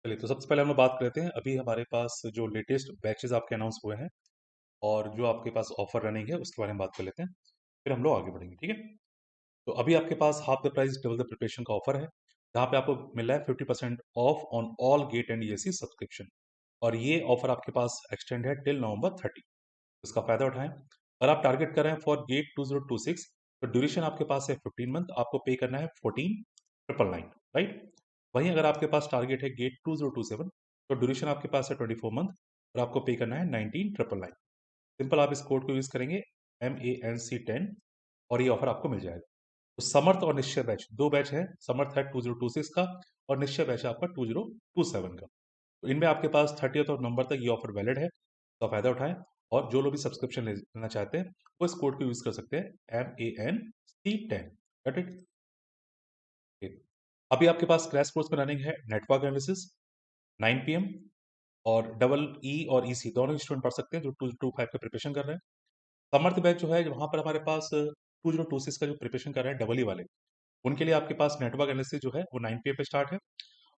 चलिए, तो सबसे पहले हम लोग बात कर लेते हैं। अभी हमारे पास जो लेटेस्ट बैचेज़ आपके अनाउंस हुए हैं और जो आपके पास ऑफ़र रनिंग है, उसके बारे में बात कर लेते हैं। फिर हम लोग आगे बढ़ेंगे, ठीक है? तो अभी आपके पास half the price double the preparation का ऑफ़र है, जहाँ पे आपको मिल रहा है 50% off on all GATE and ESC subscription. और ये ऑफ़र आपके पास एक्सटेंड है टिल नवंबर 30। इसका फ़ायदा उठाएँ। अगर आप टारगेट कर रहे हैं फॉर गेट 2026, तो ड्यूरेशन आपके पास है 15 मंथ, आपको पे करना है 14,999, राइट? वहीं अगर आपके पास टारगेट है गेट 2027, तो ड्यूरेशन आपके पास है 24 मंथ और आपको पे करना है 19,999। सिंपल आप इस कोड को यूज़ करेंगे MANC10 और ये ऑफर आपको मिल जाएगा। तो समर्थ और निश्चय बैच, दो बैच है। समर्थ है 2026 का और निश्चय बैच है आपका 2027 का। तो इनमें आपके पास 30th और नवंबर तक ये ऑफर वैलिड है, तो फ़ायदा उठाएं। और जो लोग भी सब्सक्रिप्शन लेना चाहते हैं वो इस कोड को यूज़ कर सकते हैं MANC10। Got it? अभी आपके पास क्रैश कोर्स में रनिंग है नेटवर्क एनालिसिस 9 PM, और डबल ई और ईसी दोनों स्टूडेंट पढ़ सकते हैं जो 2025 का प्रिपरेशन कर रहे हैं। समर्थ बैच जो है, वहाँ पर हमारे पास 2026 का जो प्रिपरेशन कर रहे हैं डबल ई वाले, उनके लिए आपके पास नेटवर्क एनालिसिस जो है वो 9 PM पे स्टार्ट है।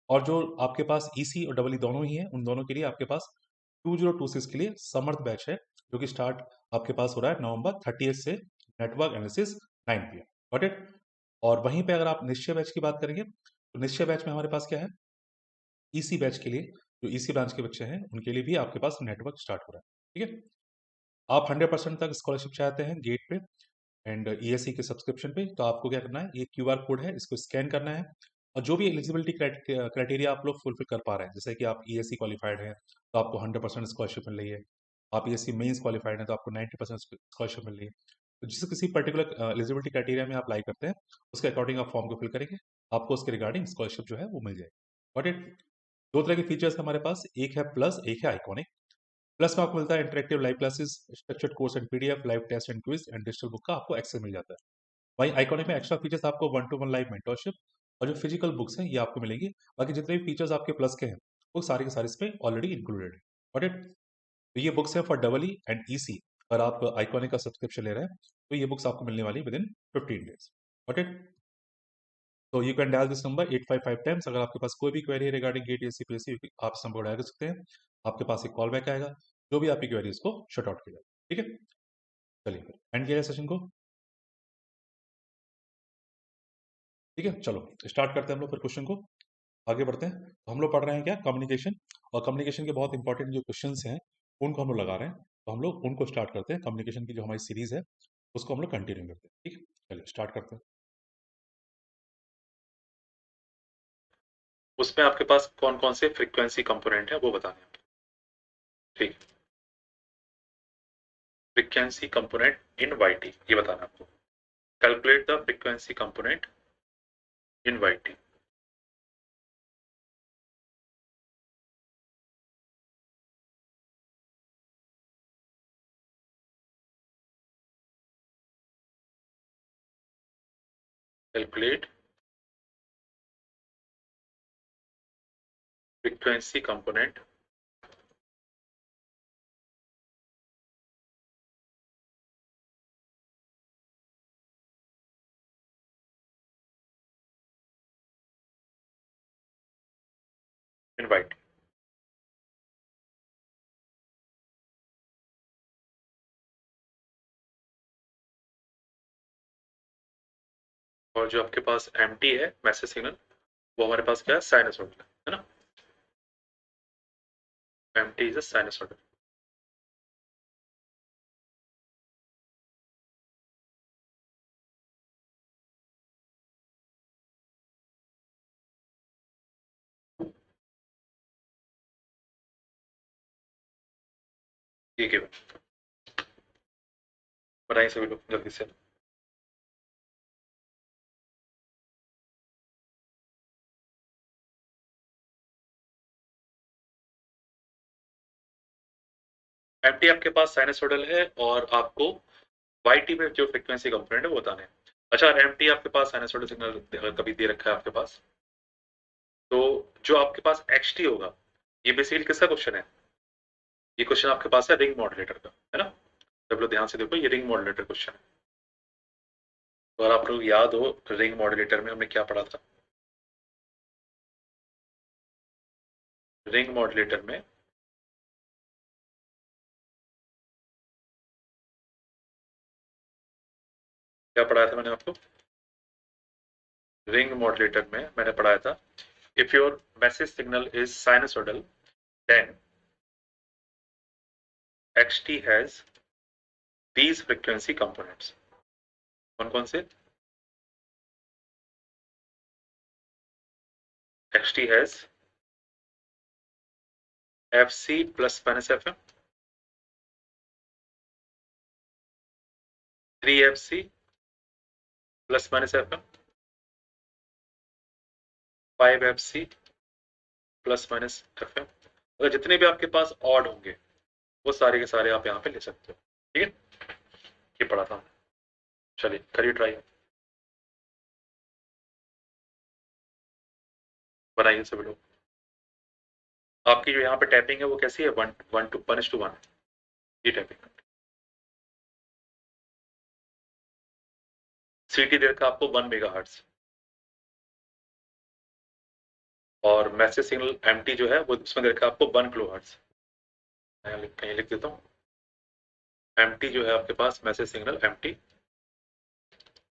और जो आपके पास ईसी और डबल ई दोनों ही है, उन दोनों के लिए आपके पास 2026 के लिए समर्थ बैच है, जो कि स्टार्ट आपके पास हो रहा है नवंबर 30 से, network analysis 9 PM। Got it? और वहीं पे अगर आप निश्चय बैच की बात करेंगे, तो निश्चय बैच में हमारे पास क्या है, ईसी बैच के लिए, जो ईसी ब्रांच के बच्चे हैं उनके लिए भी आपके पास नेटवर्क स्टार्ट हो रहा है, ठीक है? आप 100% तक स्कॉलरशिप चाहते हैं गेट पे एंड ईएससी के सब्सक्रिप्शन पे, तो आपको क्या करना है, ये क्यूआर कोड है, इसको स्कैन करना है। और जो भी एलिजिबिलिटी क्राइटेरिया आप लोग फुलफिल कर पा रहे हैं, जैसे कि आप ईएससी क्वालिफाइड हैं तो आपको 100% स्कॉलरशिप मिल रही है। आप ईएससी मेंस क्वालिफाइड हैं तो आपको 90% स्कॉलरशिप मिल रही है। तो जिस किसी पर्टिकुलर एलिजिबिलिटी क्राइटेरिया में आप अप्लाई करते हैं, उसके अकॉर्डिंग आप फॉर्म को फिल करेंगे, आपको उसके रिगार्डिंग स्कॉलरशिप जो है वो मिल जाएगी। Got it? दो तरह के फीचर्स हमारे पास, एक है प्लस, एक है आइकॉनिक। प्लस में आपको मिलता है interactive live classes, structured course and PDF, live test and quiz and digital book का आपको एक्सेस मिल जाता है। वहीं आइकॉनिक में एक्स्ट्रा फीचर्स आपको 1-to-1 लाइव मेंटरशिप और जो फिजिकल बुक्स हैं ये आपको मिलेंगी। बाकी जितने भी फीचर्स आपके प्लस के हैं, वो सारे के सारे इस पे ऑलरेडी इंक्लूडेड है। Got it? तो ये बुक्स हैं for double E and EC. अगर आप आइकॉनिक का सब्सक्रिप्शन ले रहे हैं, तो ये बुक्स आपको मिलने वाली within 15 days. Got it? तो you can dial this number 855 times. अगर आपके पास कोई भी क्वेरी है रिगार्डिंग गेट एसी पीएससी, आप इस नंबर को डायल कर सकते हैं। आपके पास एक कॉल बैक आएगा, जो भी आपकी क्वेरी उसको शट आउट किया जाएगा, ठीक है? चलिए फिर एंड किया जाए सेशन को, ठीक है? चलो स्टार्ट करते हैं हम लोग फिर क्वेश्चन को, आगे बढ़ते हैं। तो हम लोग पढ़ रहे हैं क्या, कम्युनिकेशन। और कम्युनिकेशन के बहुत इंपॉर्टेंट जो क्वेश्चंस हैं, उनको हम लोग लगा रहे हैं। तो हम लोग उनको स्टार्ट करते हैं। कम्युनिकेशन की जो हमारी सीरीज है, उसको हम लोग कंटिन्यू करते हैं, ठीक है? चलिए स्टार्ट करते हैं। उसमें आपके पास कौन कौन से फ्रीक्वेंसी कंपोनेंट है वो बताने हैं। ठीक है, फ्रीक्वेंसी कंपोनेंट इन वाईटी ये बताना आपको। Calculate the frequency component in y t. Calculate frequency component in y t. और जो आपके पास एमटी है मैसेज सिग्नल, वो हमारे पास क्या है, साइनसॉइडल है ना। M t is a sinusoidal. ये गिवन बनाइए सभी लोग जल्दी से। एमटी आपके पास साइनसॉइडल है और आपको वाईटी में जो फ्रीक्वेंसी कंपोनेंट है वो बताने हैं। अच्छा, एमटी आपके पास साइनसॉइडल सिग्नल कभी दे रखा है आपके पास, तो जो आपके पास एक्सटी होगा, ये बेसिकली किसका क्वेश्चन है, ये क्वेश्चन आपके पास है रिंग मॉडुलेटर का, है ना। सब लोग ध्यान से देखो, ये रिंग मॉडुलेटर क्वेश्चन है। तो अगर आप लोग याद हो, रिंग मॉडुलेटर में हमने क्या पढ़ा था। रिंग मॉड्यूलेटर में क्या पढ़ाया था मैंने आपको? रिंग मॉड्यूलेटर में मैंने पढ़ाया था, if your message signal is sinusoidal then xt has these frequency components. कौन कौन से? xt has fc plus minus fm, 3fc plus minus fm, 5fc plus minus fm. अगर जितने भी आपके पास ऑड होंगे वो सारे के सारे आप यहाँ पे ले सकते हो, ठीक है? ये पढ़ा था, चलिए करिए ट्राई, बनाइए सभी लोग। आपकी जो यहाँ पे टैपिंग है वो कैसी है? 1:1 ये टैपिंग। सीटी दे रखा आपको 1 मेगाहर्ट्ज और मैसेज सिग्नल एमटी जो है वो उसमें दे रखा आपको 1 किलोहर्ट्ज। कहीं लिख देता हूँ, एमटी जो है आपके पास मैसेज सिग्नल एमटी,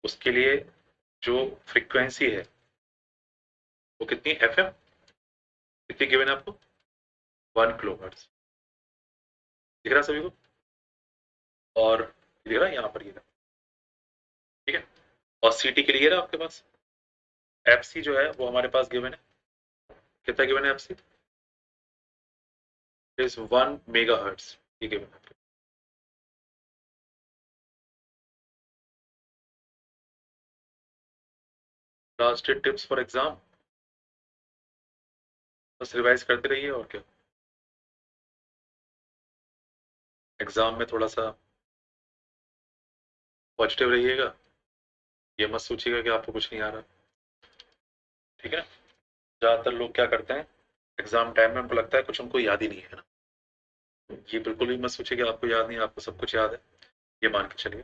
उसके लिए जो फ्रीक्वेंसी है वो कितनी? एफएम कितनी गिवन है आपको? 1 किलोहर्ट्ज। दिख रहा सभी को? और दिख रहा है यहाँ पर, ये ठीक है। और सीटी के लिए रहा आपके पास एफसी जो है वो हमारे पास गिवन है, कितना गिवन है? एफसी इज 1 मेगाहर्ट्ज, ये गिवन है। लास्ट टिप्स फॉर एग्जाम, बस रिवाइज करते रहिए और क्या। एग्जाम में थोड़ा सा पॉजिटिव रहिएगा, ये मत सोचिएगा कि आपको कुछ नहीं आ रहा, ठीक है ना? ज्यादातर लोग क्या करते हैं एग्जाम टाइम में, उनको लगता है कुछ उनको याद ही नहीं है ना, ये बिल्कुल भी मत सोचिए कि आपको याद नहीं, आपको सब कुछ याद है, ये मान के चलिए।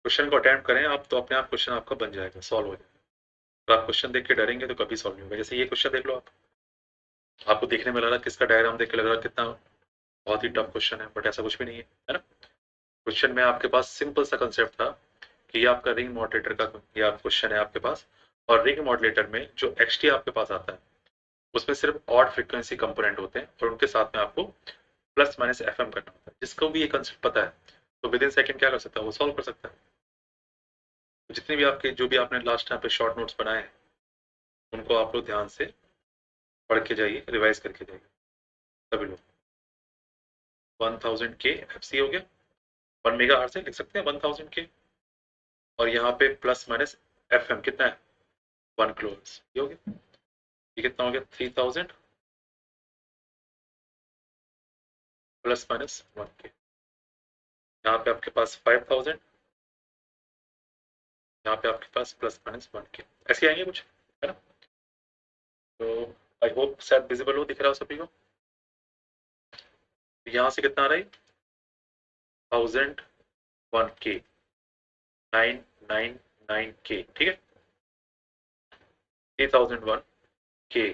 क्वेश्चन को अटेम्प्ट करें आप तो अपने आप क्वेश्चन आपका बन जाएगा, सॉल्व हो जाएगा। तो आप क्वेश्चन देख के डरेंगे तो कभी सॉल्व नहीं होगा। जैसे ये क्वेश्चन देख लो आप, आपको देखने में लग रहा है किसका डायग्राम देख के लग रहा है कितना बहुत ही टफ क्वेश्चन है, बट ऐसा कुछ भी नहीं है ना। क्वेश्चन में आपके पास सिंपल सा कंसेप्ट था कि ये आपका रिंग मॉडरेटर का ये क्वेश्चन है आपके पास, और रिंग मॉडरेटर में जो एक्सटी आपके पास आता है उसमें सिर्फ ऑड फ्रीक्वेंसी कंपोनेंट होते हैं और उनके साथ में आपको प्लस माइनस एफएम करना होता है। जिसको भी ये कंसेप्ट पता है तो विद इन सेकंड क्या कर सकता है, वो सॉल्व कर सकता है। तो जितने भी आपके जो भी आपने लास्ट टाइम पे शॉर्ट नोट्स बनाए हैं उनको आप लोग ध्यान से पढ़ के जाइए, रिवाइज करके जाइए सभी लोग। 1000 के एफसी हो गया, 1 मेगा से लिख सकते हैं 1000 के, और यहाँ पे प्लस माइनस एफएम कितना है? 1 किलोहर्ट्ज, ये हो गया। ये कितना हो गया? 3000 प्लस माइनस 1 के। यहाँ पे आपके पास 5000, यहाँ पे आपके पास प्लस माइनस 1 के, ऐसे आएंगे कुछ, है ना? तो आई होप शायद विजिबल हो, दिख रहा हो सभी को। यहाँ से कितना आ रहा है? 1001 के, 999 के, ठीक है। 3001 के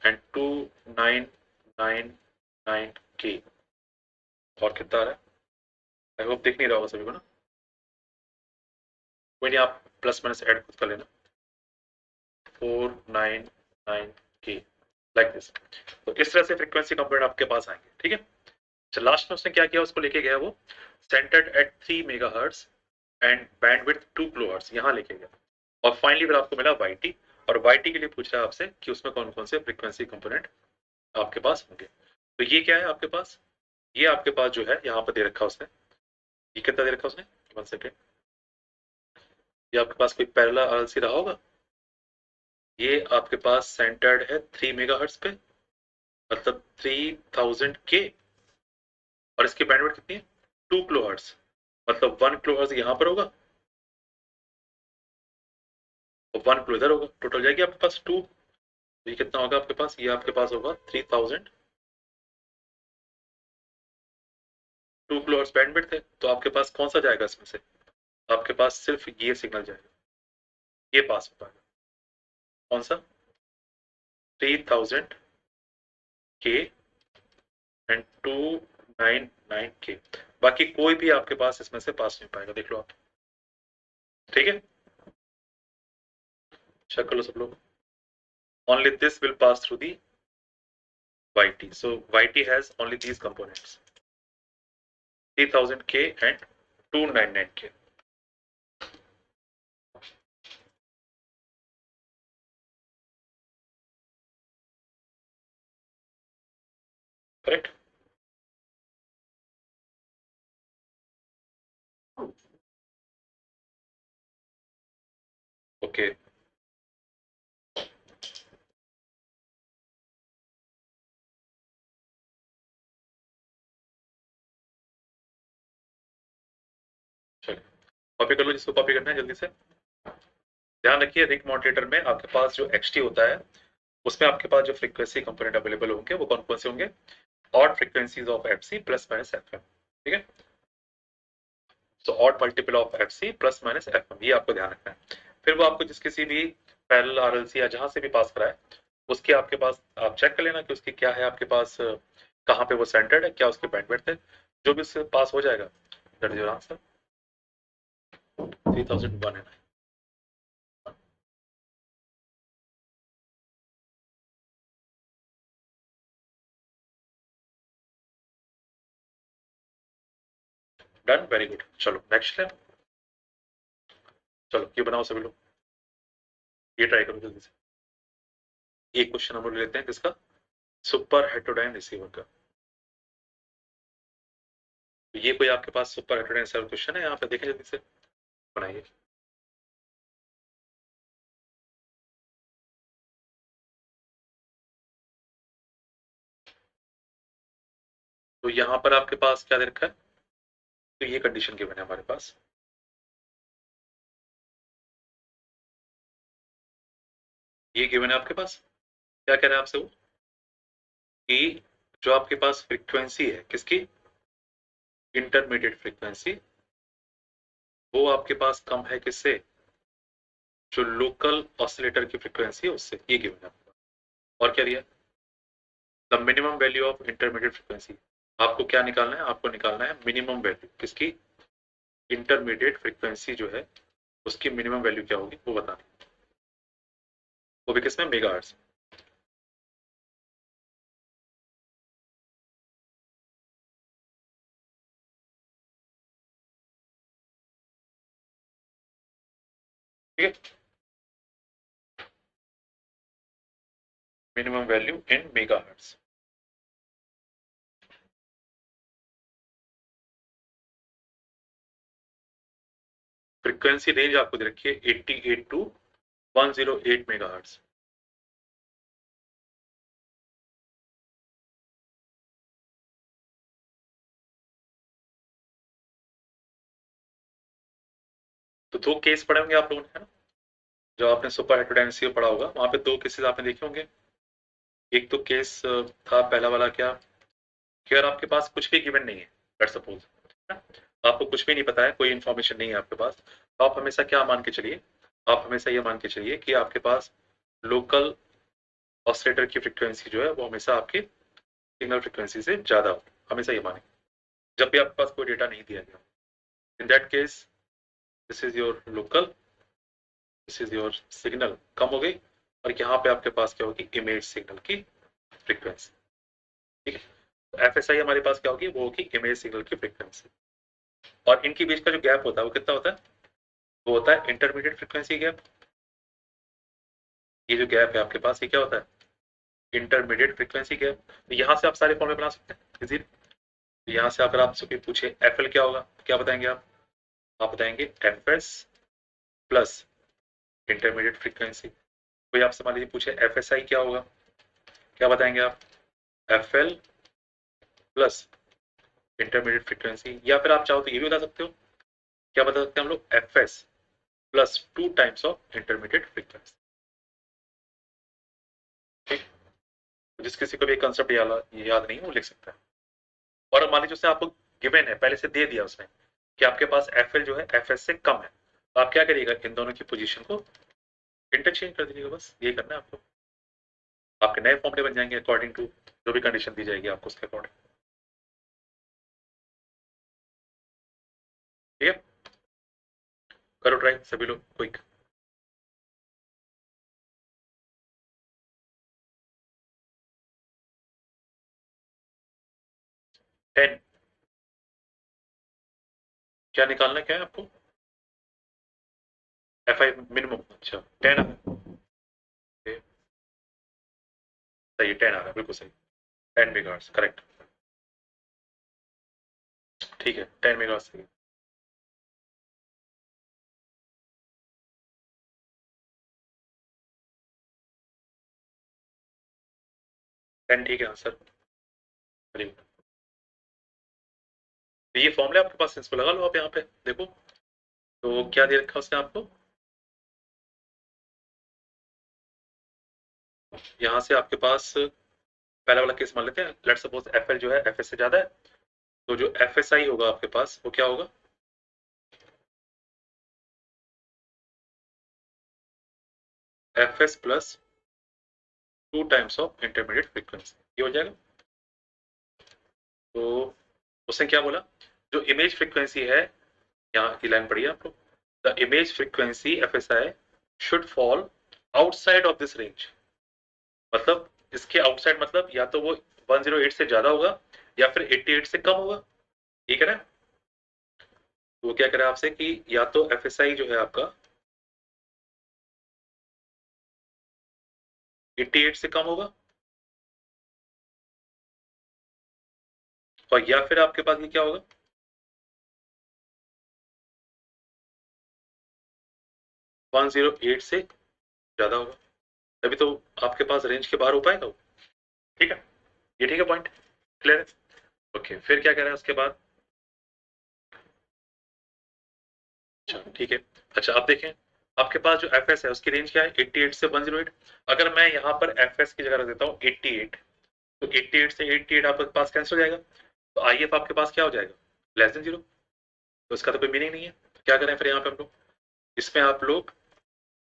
एंड 2999 के, और कितना आ रहा है? आई होप दिख नहीं रहा होगा सभी को ना, कोई नहीं, आप प्लस माइनस ऐड खुद कर लेना। 499 के, लाइक दिस। तो इस तरह से फ्रीक्वेंसी कंपोनेंट आपके पास आएंगे, ठीक है। अच्छा, लास्ट में उसने क्या किया, उसको लेके गया वो centred at 3 megahertz and bandwidth 2 kilohertz, यहाँ लेके गया, और फाइनली फिर आपको मिला वाईटी, और वाईटी के लिए पूछ रहा है आपसे कि उसमें कौन कौन से फ्रीक्वेंसी कंपोनेंट आपके पास होंगे। तो ये क्या है आपके पास? ये आपके पास जो है यहाँ पर दे रखा उसने, ये कितना दे रखा उसने, 1 सेकेंड, ये आपके पास कोई पैरेलल आरएलसी रहा होगा, ये आपके पास सेंटर्ड है 3 मेगाहर्ट्ज पे, मतलब 3000 के, और इसकी बैंडविड्थ कितनी है? 2 किलोहर्ट्ज, मतलब 1 किलोहर्ट्ज यहाँ पर होगा और 1 किलो इधर होगा, टोटल जाएगी आपके पास 2। ये कितना होगा आपके पास? ये आपके पास होगा 3000, 2 किलोहर्ट्ज बैंडविड्थ है, तो आपके पास कौन सा जाएगा इसमें से? आपके पास सिर्फ ये सिग्नल जाएगा, ये पास हो पाएगा। कौन सा? 3000 के एंड 299 के, बाकी कोई भी आपके पास इसमें से पास नहीं पाएगा, देख लो आप, ठीक है, चेक कर लो सब लोग। only this will pass through the YT, so YT has only these components, 3000K and 299K. Correct? Okay. चलिए कॉपी कर लो जिसको कॉपी करना है जल्दी से। ध्यान रखिए रिंग मॉडरेटर में आपके पास जो XT होता है उसमें आपके पास जो फ्रीक्वेंसी कंपोनेंट अवेलेबल होंगे वो कौन कौन से होंगे, odd frequencies of FC plus minus FM, ठीक है, so odd multiple of FC plus minus FM, ये आपको ध्यान रखना है। फिर वो आपको जिस किसी भी पैरेलल RLC या जहां से भी पास कराए उसके आपके पास आप चेक कर लेना कि उसकी क्या है आपके पास, कहाँ पे वो सेंटर्ड है, क्या उसकी बैंडविड्थ है, जो भी उससे पास हो जाएगा दैट इज योर आंसर। 3001 है ना, डन, वेरी गुड। चलो नेक्स्ट है, चलो ये बनाओ सभी लोग, ये ट्राई करो जल्दी से। एक क्वेश्चन हम लोग लेते हैं किसका, सुपर हेटेरोडाइन रिसीवर का। ये कोई आपके पास सुपर हेटेरोडाइन रिसीवर क्वेश्चन है, यहाँ पे देखें जल्दी से, बनाइए। तो यहाँ पर आपके पास क्या दे रखा है, तो ये कंडीशन गिवन है हमारे पास, ये गिवन है आपके पास, क्या कह रहे हैं आपसे वो, कि जो आपके पास फ्रीक्वेंसी है किसकी, इंटरमीडिएट फ्रीक्वेंसी, वो आपके पास कम है किससे, जो लोकल ऑसिलेटर की फ्रीक्वेंसी है उससे, ये गिवन है आपके पास। और क्या दिया, the minimum value of intermediate frequency, आपको क्या निकालना है, आपको निकालना है मिनिमम वैल्यू किसकी, इंटरमीडिएट फ्रीक्वेंसी जो है उसकी मिनिमम वैल्यू क्या होगी वो बताना, वो भी किसमें, मेगाहर्ट्ज। ठीक है, minimum value in megahertz. Frequency range आपको दे रखी है 88 टू 108 मेगाहर्ट्ज। तो दो केस पढ़े होंगे आप लोगों ने, है ना, जो आपने सुपर हेटेरोडाइनसी पढ़ा होगा वहां पे दो केसेस आपने देखे होंगे। एक तो केस था पहला वाला क्या, कि अगर आपके पास कुछ भी गिवन नहीं है, लेट्स सपोज आपको कुछ भी नहीं पता है, कोई इन्फॉर्मेशन नहीं है आपके पास, तो आप हमेशा क्या मान के चलिए, आप हमेशा ये मान के चलिए कि आपके पास लोकल ऑसिलेटर की फ्रीक्वेंसी जो है वो हमेशा आपकी सिग्नल फ्रीक्वेंसी से ज्यादा हो, हमेशा ये माने जब भी आपके पास कोई डेटा नहीं दिया गया। In that case this is your local, this is your signal कम हो गई, और यहाँ पे आपके पास क्या होगी, इमेज सिग्नल की फ्रीक्वेंसी, ठीक है। तो FSI हमारे पास क्या होगी, वो होगी इमेज सिग्नल की फ्रीक्वेंसी, और इनके बीच का जो गैप होता है वो कितना होता है, वो होता है इंटरमीडिएट फ्रीक्वेंसी गैप। ये जो गैप है आपके पास ये क्या होता है, इंटरमीडिएट फ्रीक्वेंसी गैप। तो यहाँ से आप सारे फॉर्मूले बना सकते हैं इजीली। तो यहाँ से अगर आपसे कोई पूछे FL क्या होगा, क्या बताएंगे आप बताएंगे FS प्लस इंटरमीडिएट फ्रीक्वेंसी। कोई आपसे मान लीजिए पूछे FSI क्या होगा, क्या बताएंगे आप, FL प्लस इंटरमीडिएट फ्रीक्वेंसी, या फिर आप चाहो तो ये भी बता सकते हो, क्या बता सकते हैं हम लोग, FS plus 2 times of intermediate frequency. ठीक, जिस किसी को भी कंसेप्ट याद नहीं है वो लिख सकता है। और मान लीजिए उसने आपको गिवन है, पहले से दे दिया उसने कि आपके पास FL जो है FS से कम है, तो आप क्या करिएगा, इन दोनों की पोजीशन को इंटरचेंज कर दीजिएगा, बस ये करना है आपको। आपके नए फॉर्मूले बन जाएंगे अकॉर्डिंग टू जो भी कंडीशन दी जाएगी आपको उसके अकॉर्डिंग। ठीक है, करो ट्राई सभी लोग क्विक। 10 क्या निकालना क्या है आपको? एफ आई मिनिमम, अच्छा 10 सही है, 10 आ रहा है बिल्कुल सही। 10 मेगाहर्ट्ज करेक्ट। ठीक है 10 मेगाहर्ट्ज सही है। 10 ठीक है आंसर। Very good. तो ये फॉर्मूला आपके पास, इसको लगा लो आप यहाँ पे देखो। तो क्या दे रखा है उसने आपको? यहाँ से आपके पास पहला वाला केस मान लेते हैं, लेट्स सपोज एफ एल जो है एफ एस से ज्यादा है, तो जो एफ एस आई होगा आपके पास वो क्या होगा? F S plus 2 times of intermediate frequency, ये हो जाएगा। तो उसने क्या बोला, जो इमेज फ्रीक्वेंसी है, यहाँ की लाइन पढ़िए आप लोग, the image frequency F S I should fall outside of this range. मतलब इसके आउटसाइड मतलब या तो वो 108 से ज्यादा होगा या फिर 88 से कम होगा, ठीक है ना? तो वो क्या करे आपसे कि या तो एफ एस आई जो है आपका 88 से कम होगा, और या फिर आपके पास ये क्या होगा, 108 से ज्यादा होगा, तभी तो आपके पास रेंज के बाहर हो पाएगा वो। ठीक है, ये ठीक है पॉइंट, क्लियर है? ओके, फिर क्या कह रहा है उसके बाद? अच्छा ठीक है। अच्छा अब देखें, आपके पास जो एफ एस है उसकी रेंज क्या है, 88 से 108। अगर मैं यहाँ पर एफ एस की जगह रख देता हूँ 88, तो 88 से 88 आपके पास कैंसिल हो जाएगा, तो आई एफ आपके पास क्या हो जाएगा, लेस देन जीरो। तो इसका तो कोई मीनिंग नहीं है, तो क्या करें फिर यहाँ पे हम लोग, इसमें आप लोग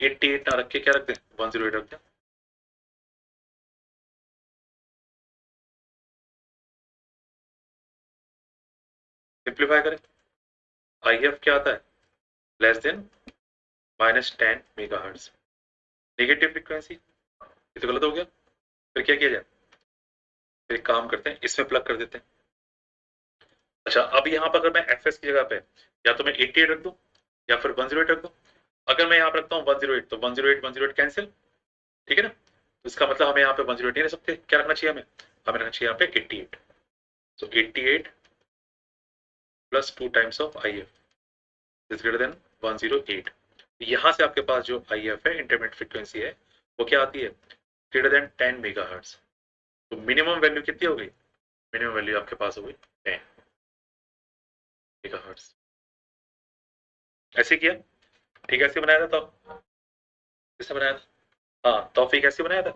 88 ना रख के क्या रख दें, 108 रख दें। सिंप्लीफाई करें, आई एफ क्या आता है, less than -10 megahertz, negative frequency, ये तो गलत हो गया। फिर क्या किया जाए, फिर एक काम करते हैं इसमें प्लग कर देते हैं। अच्छा अब यहाँ पर अगर मैं एफ एस की जगह पे या तो मैं 88 रख दूं या फिर 108 रख दूं। अगर मैं यहाँ पर रखता हूँ 108, तो 108 108 कैंसिल, ठीक है ना? तो इसका मतलब हमें यहाँ पे 108 नहीं रख सकते, क्या रखना चाहिए हमें, हमें रखना चाहिए यहाँ पे 88। तो 88 plus 2 times of I F is greater than 108। यहाँ से आपके पास जो आई एफ है, इंटरमीडिएट फ्रीक्वेंसी है, वो क्या आती है, ग्रेटर देन 10 मेगाहर्ट्ज। तो मिनिमम वैल्यू कितनी हो गई, मिनिमम वैल्यू आपके पास हो गई 10 मेगाहर्ट्ज। ऐसे किया, ठीक है, ऐसे बनाया था तो किसने बनाया था, हाँ तौफीक ऐसे बनाया था।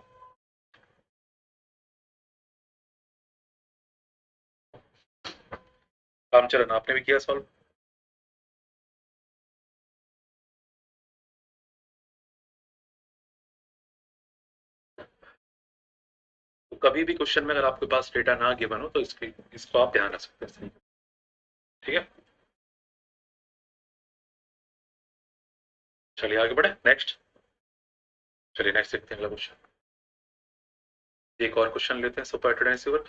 रामचरण आपने भी किया सॉल्व। तो कभी भी क्वेश्चन में अगर आपके पास डेटा ना गिवन हो तो इसको आप ध्यान रख सकते हैं, ठीक है? चलिए आगे बढ़े नेक्स्ट। चलिए नेक्स्ट देखते हैं अगला क्वेश्चन। एक और क्वेश्चन लेते हैं सुपर एटोडेंसिवर,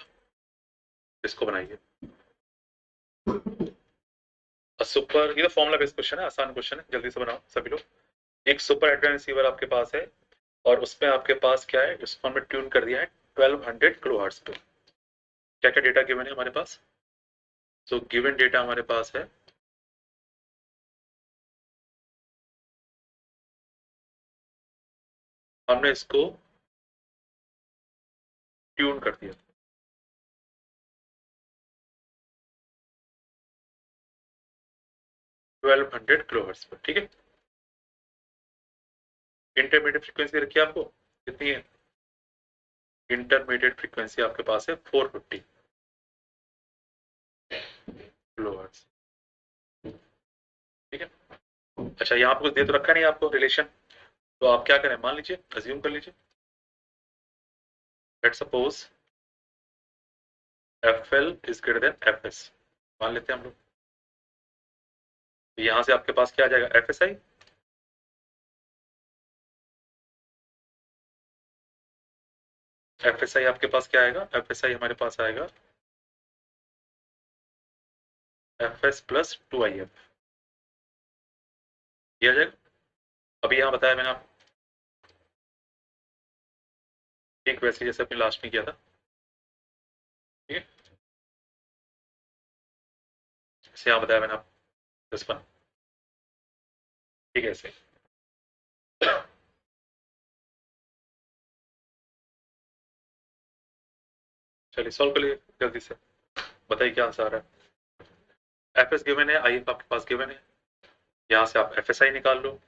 इसको बनाइए। सुपर, ये तो फॉर्मुला बेस्ड क्वेश्चन है, आसान क्वेश्चन है, जल्दी से बनाओ सभी लोग। एक सुपर एटोडेंसिवर आपके पास है और उसमें आपके पास क्या है, इसको हमने ट्यून कर दिया है 1200 किलोहर्ट्ज पे। क्या क्या डेटा गिवन है हमारे पास, तो गिवन डेटा हमारे पास है हमने इसको ट्यून कर दिया 1200 किलोहर्ट्ज पर, ठीक है? इंटरमीडिएट फ्रीक्वेंसी रखी है आपको, कितनी है, इंटरमीडिएट फ्रीक्वेंसी आपके पास है 450 किलोहर्ट्ज, ठीक है? अच्छा यहाँ पर कुछ दे तो रखा नहीं आपको रिलेशन, तो आप क्या करें, मान लीजिए, अज्यूम कर लीजिए। Let's suppose FL is greater than FS, मान लेते हैं हम लोग। तो यहां से आपके पास क्या आ जाएगा, FSI। FSI आपके पास क्या आएगा, FSI हमारे पास आएगा FS प्लस 2IF, ये आ जाएगा। अभी यहाँ बताया मैंने आपको, ठीक वैसे जैसे अपने लास्ट में किया था, ठीक है, जैसे यहाँ बताया मैंने आपको दिस वन, ठीक है ऐसे। चलिए सॉल्व कर लिए जल्दी से, बताइए क्या आंसर आ रहा है। FS गिवन है, IF आपके पास गिवन है, यहाँ से आप FSI निकाल लो।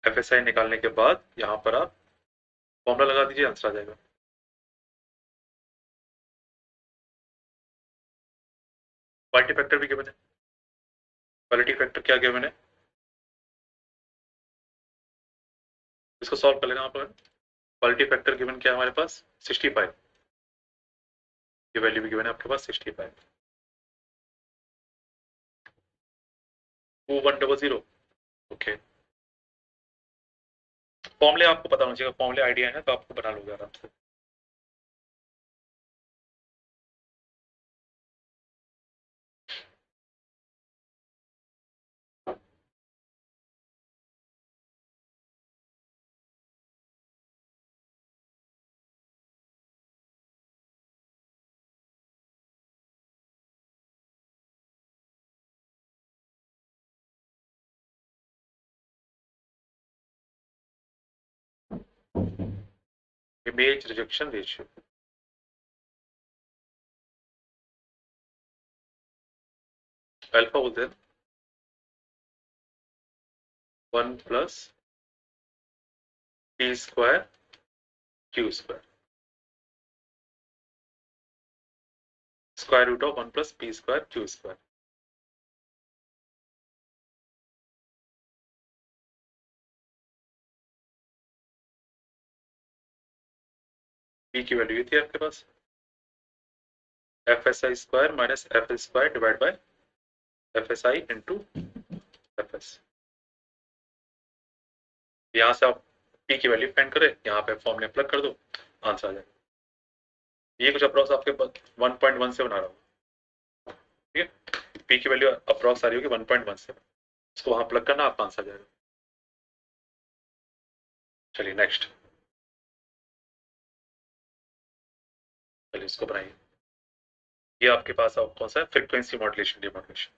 FSI निकालने के बाद यहाँ पर आप फॉर्मूला लगा दीजिए, आंसर आ जाएगा। क्वालिटी फैक्टर भी गिवन है, क्वालिटी फैक्टर क्या गिवन है, इसको सॉल्व कर लेना आप लोग। क्वालिटी फैक्टर गिवन क्या है हमारे पास, 65, ये वैल्यू भी गिवन है आपके पास 65, 2100। ओके, फॉर्मूले आपको पता होना चाहिए, फॉर्मूले आइडिया है तो आपको बना लोगे आराम से। इमेज रिजेक्शन रेशियो, अल्फा बोलते हैं, 1 plus T square q square, square root of 1 plus p square q square. P की वैल्यू ये थी आपके पास, FSI square minus FS square divide by FSI into FS। यहाँ से आप P की वैल्यू फाइंड करें, यहाँ पे फॉर्मूले प्लग कर दो, आंसर आ जाएगा। ये कुछ अप्रॉक्स आपके 1.1 से बना रहा हूँ, ठीक है। P की वैल्यू अप्रॉक्स आ रही होगी 1.1 से, इसको वहां प्लग करना, आपका आंसर आ जाएगा। चलिए नेक्स्ट, चलिए इसको बनाइए। ये आपके पास कौन सा है, फ्रीक्वेंसी मॉड्यूलेशन डिमॉड्यूलेशन।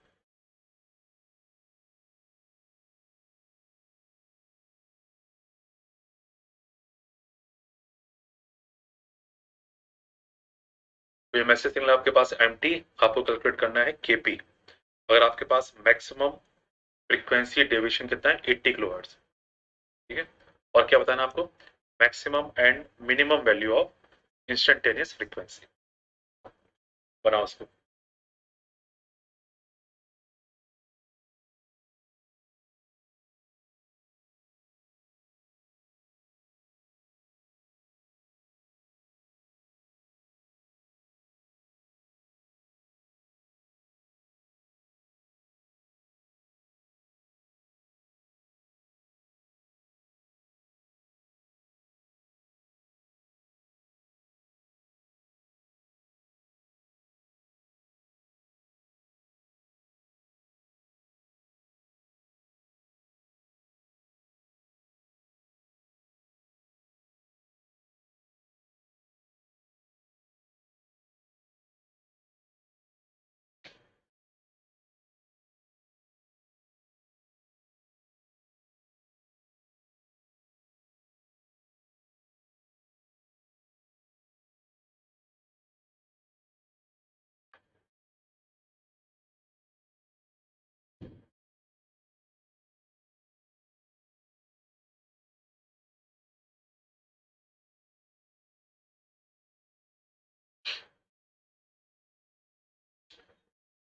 तो ये मैसेज सिग्नल आपके पास एम्प्टी, आपको कैलकुलेट करना है केपी। अगर आपके पास मैक्सिमम फ्रीक्वेंसी डेविएशन कितना है, 80 किलोहर्ट्ज, ठीक है। और क्या बताना आपको, maximum and minimum value of instantaneous frequency, बनाओ उसको।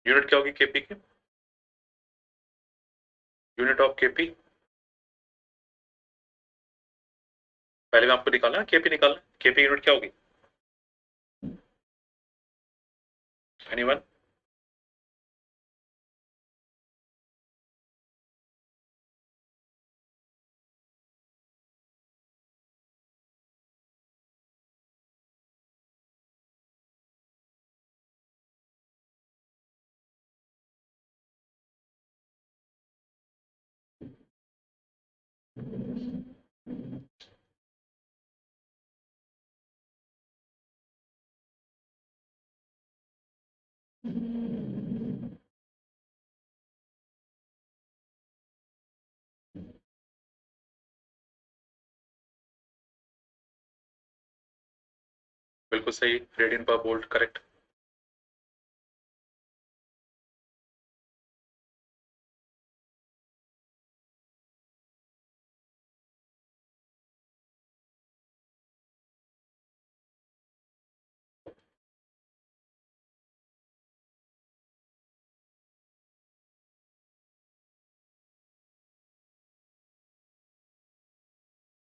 यूनिट क्या होगी केपी की, यूनिट ऑफ केपी, पहले में आपको निकालना है केपी, निकालना केपी यूनिट क्या होगी, एनीवन? बिल्कुल सही, रेडियन पर वोल्ट, करेक्ट।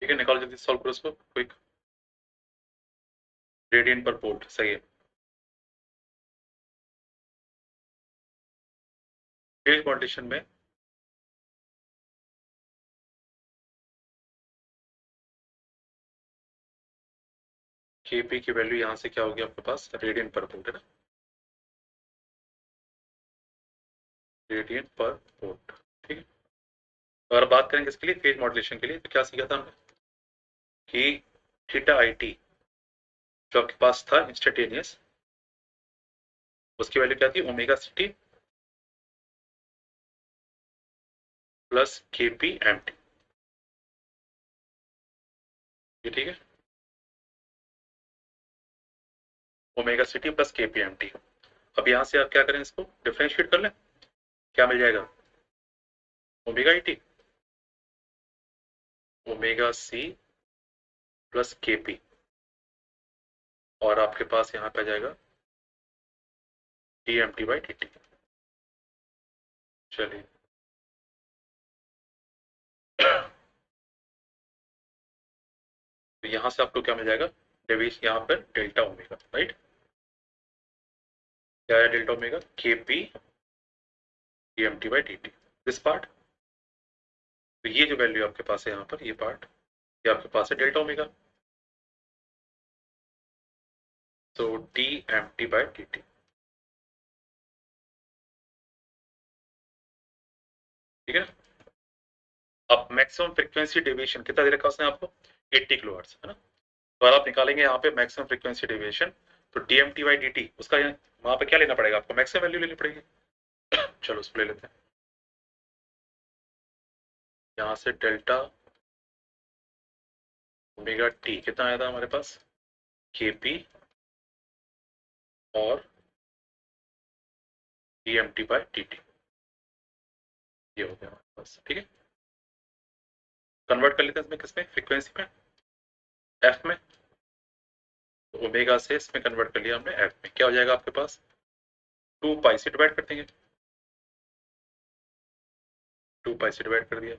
ठीक है, निकालो जल्दी, सॉल्व करो इसको क्विक। रेडियन पर वोल्ट सही है। फेज मॉड्यूलेशन में Kp की वैल्यू यहाँ से क्या होगी आपके पास, रेडियन पर वोल्ट है ना, रेडियन पर वोल्ट। ठीक है, तो अगर बात करेंगे इसके लिए फेज मॉड्यूलेशन के लिए, तो क्या सीखा था हमने कि थीटा आई टी जो आपके पास था इंस्टेंटेनियस, उसकी वैल्यू क्या थी, ओमेगा सी टी प्लस के पी एम टी। ठीक है, ओमेगा सी टी प्लस के पी एम टी। अब यहाँ से आप क्या करें, इसको डिफरेंशिएट कर लें, क्या मिल जाएगा, ओमेगा ई टी ओमेगा सी प्लस के पी, और आपके पास यहाँ पे आ जाएगा d M T by D t. चलिए, तो यहाँ से आपको क्या मिल जाएगा, डेविएशन यहाँ पर डेल्टा ओमेगा, राइट। क्या है delta omega, k P D M T by D t, this part. तो ये जो वैल्यू आपके पास है यहाँ पर, ये पार्ट, ये आपके पास है डेल्टा ओमेगा, तो D M T by D t. ठीक है, अब मैक्सिमम फ्रीक्वेंसी डेविएशन कितना दे रखा है उसने आपको, 80 किलोहर्ट्ज है ना। तो अगर आप निकालेंगे यहाँ पे मैक्सिमम फ्रीक्वेंसी डेविएशन, तो D M T by D t, उसका वहां पे क्या लेना पड़ेगा आपको, मैक्सिमम वैल्यू लेनी पड़ेगी। चलो उसको ले लेते हैं, यहाँ से डेल्टा ओमेगा टी कितना आया था हमारे पास, के पी और D M T by D t, ये हो गया हमारे पास। ठीक है, कन्वर्ट कर लेते हैं इसमें, किसमें, फ्रीक्वेंसी में, एफ में। तो ओमेगा से इसमें कन्वर्ट कर लिया हमने एफ में, क्या हो जाएगा आपके पास, 2 पाई से डिवाइड कर देंगे, 2 पाई से डिवाइड कर दिया।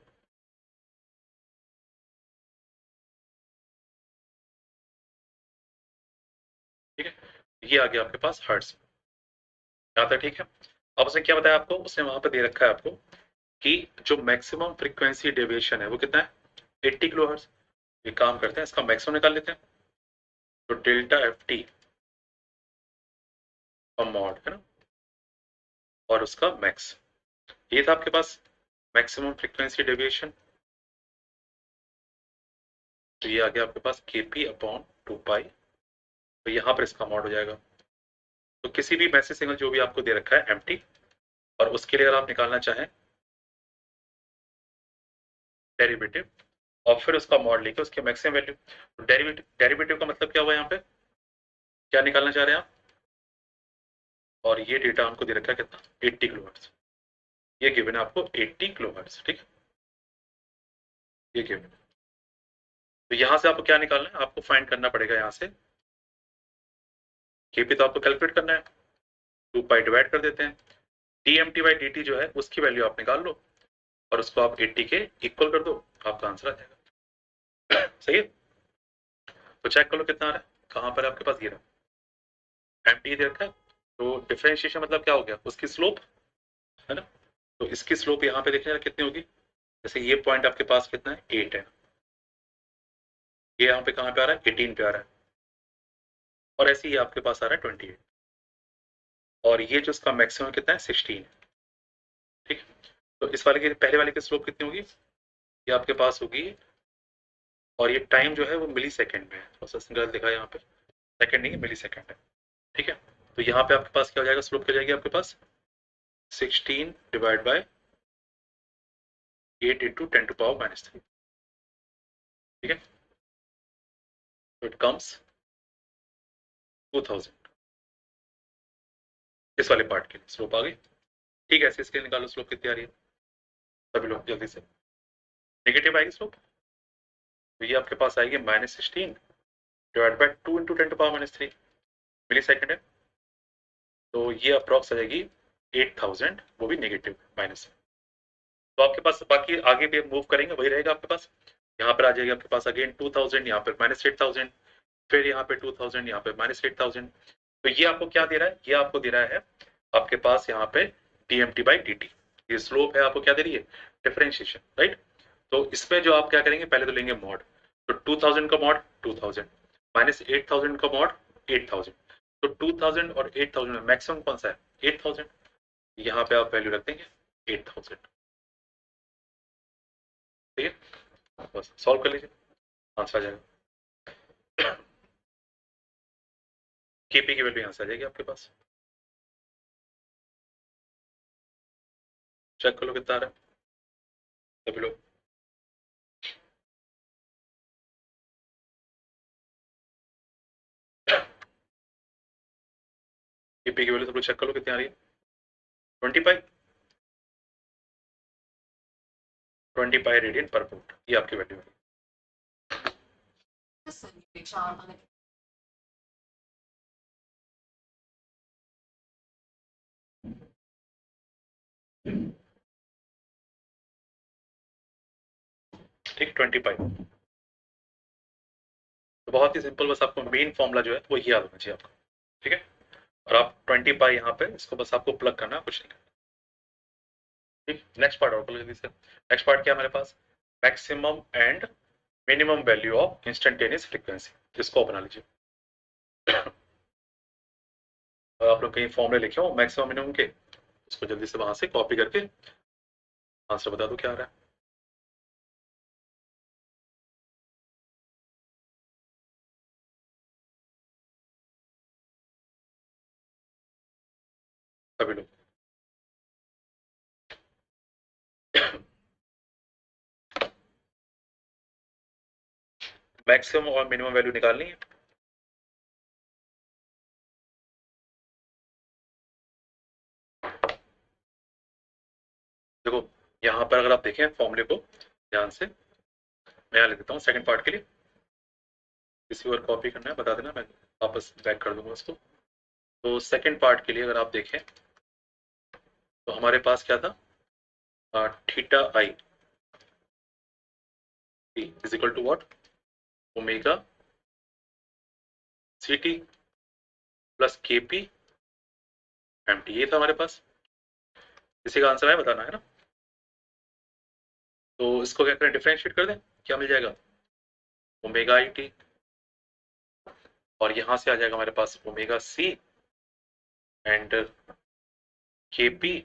ठीक है, ये आ गया आपके पास हर्ट्ज, यहाँ तक ठीक है। अब उसने क्या बताया आपको, उसने वहां पर दे रखा है आपको कि जो मैक्सिमम फ्रीक्वेंसी डेविएशन है वो कितना है, 80 किलो हर्ट्ज। ये काम करते हैं, इसका मैक्सिमम निकाल लेते हैं, तो डेल्टा एफ टी का मॉड है ना, और उसका मैक्स, ये था आपके पास मैक्सिमम फ्रीक्वेंसी डेविएशन। तो ये आ गया आपके पास के पी अपॉन 2 पाई, तो यहाँ पर इसका मॉड हो जाएगा। तो किसी भी मैसेज सिग्नल जो भी आपको दे रखा है एम्प्टी, और उसके लिए अगर आप निकालना चाहें डेरिवेटिव, और फिर उसका मॉड लेके उसके मैक्सिमम वैल्यू, तो डेरिवेटिव का मतलब क्या हुआ, यहाँ पे क्या निकालना चाह रहे हैं आप, और ये डेटा हमको दे रखा है कितना, 80 किलोहर्ट्ज, ये गिवन है आपको 80 किलोहर्ट्ज। ठीक है, ये गिवन। तो यहाँ से आपको क्या निकालना है, आपको फाइंड करना पड़ेगा यहाँ से केपी, तो आपको कैलकुलेट करना है, 2 पाई डिवाइड कर देते हैं, d M T by D t जो है उसकी वैल्यू आप निकाल लो, और उसको आप 80 के इक्वल कर दो, आपका आंसर आ जाएगा। सही है, तो चेक कर लो कितना आ रहा है, कहाँ पर आपके पास गिरा, एम टी दे रखा है, तो डिफरेंशिएशन मतलब क्या हो गया, उसकी स्लोप, है ना। तो इसकी स्लोप यहाँ पे देखिए कितनी होगी, जैसे ये पॉइंट आपके पास कितना है 8 है, ये यहाँ पे कहाँ पे आ रहा है 18 पे आ रहा है, और ऐसे ही आपके पास आ रहा है 28, और ये जो इसका मैक्सिमम कितना है 16, ठीक। तो इस वाले की पहले वाले की स्लोप कितनी होगी, ये आपके पास होगी, और ये टाइम जो है वो मिली सेकेंड में है, थोड़ा सा गलत दिखा यहाँ पे, सेकेंड नहीं मिली सेकेंड है, ठीक है। तो यहाँ पे आपके पास क्या हो जाएगा, स्लोप क्या जाएगी आपके पास 16 डिवाइड बाय 8 इंटू 10⁻⁻3, ठीक है। तो इट कम्स 2000, इस वाले पार्ट के लिए स्लोप आ गई, ठीक है। ऐसे इसके निकालो स्लोप कितनी आ रही है, सभी लोग जल्दी से, नेगेटिव आएगी स्लोप, तो ये आपके पास आएगी -16 divide by 2 into 10⁻⁻3 millisecond है, तो ये अप्रॉक्स आ जाएगी 8000, वो भी नेगेटिव माइनस। तो आपके पास बाकी आगे भी मूव करेंगे वही रहेगा आपके पास, यहाँ पर आ जाएगी आपके पास अगेन 2000, यहाँ पर -8000, फिर यहाँ पे 2000, यहाँ पे -8000। तो ये आपको क्या दे रहा है, ये आपको दे रहा है आपके पास यहाँ पे dmt/dt, ये स्लोप है आपको क्या दे रही है, डिफरेंशिएशन, राइट। तो इसमें जो आप क्या करेंगे, पहले तो लेंगे मॉड, तो 2000 का मॉड 2000 -8000 का मॉड 8000, तो 2000 और 8000 में मैक्सिमम कौन सा है 8000, यहाँ पे आप वैल्यू रख देंगे 8000, ठीक है। बस सॉल्व कर लीजिए, आंसर आ जाएगा, केपी की वैल्यू यहाँ से आ जाएगी आपके पास, चेक कर लो कितना आ रहा है सभी लोग, केपी की वैल्यू सब लोग चेक कर लो कितनी आ रही है, 25 25 रेडियन पर फुट, ये आपकी वैल्यू है। ठीक 25, तो बहुत ही सिंपल, बस आपको मेन फॉर्मूला जो है वो याद होना चाहिए आपको, ठीक है। और आप 20 पाई यहाँ पे इसको बस आपको प्लग करना है, कुछ नहीं करना, ठीक। नेक्स्ट पार्ट और जल्दी से, नेक्स्ट पार्ट क्या हमारे पास, maximum and minimum value of instantaneous frequency, इसको अपना लीजिए। और आप लोग कहीं फॉर्मूले लिखे हो मैक्सिमम मिनिमम के, उसको जल्दी से वहां से कॉपी करके आंसर बता दो क्या आ रहा है। सभी लोग मैक्सिमम और मिनिमम वैल्यू निकालनी है, देखो यहाँ पर अगर आप देखें फॉर्मूले को ध्यान से, मैं यहाँ लिख देता हूँ सेकंड पार्ट के लिए, किसी और कॉपी करना है बता देना, मैं वापस बैक कर दूंगा उसको। तो सेकंड पार्ट के लिए अगर आप देखें तो हमारे पास क्या था, theta i is equal to what, omega c t plus के पी एम टी, ये था हमारे पास, इसी का आंसर है बताना है ना। तो इसको क्या करें, डिफरेंशिएट कर दें, क्या मिल जाएगा ओमेगा आई टी, और यहां से आ जाएगा हमारे पास omega C and K p,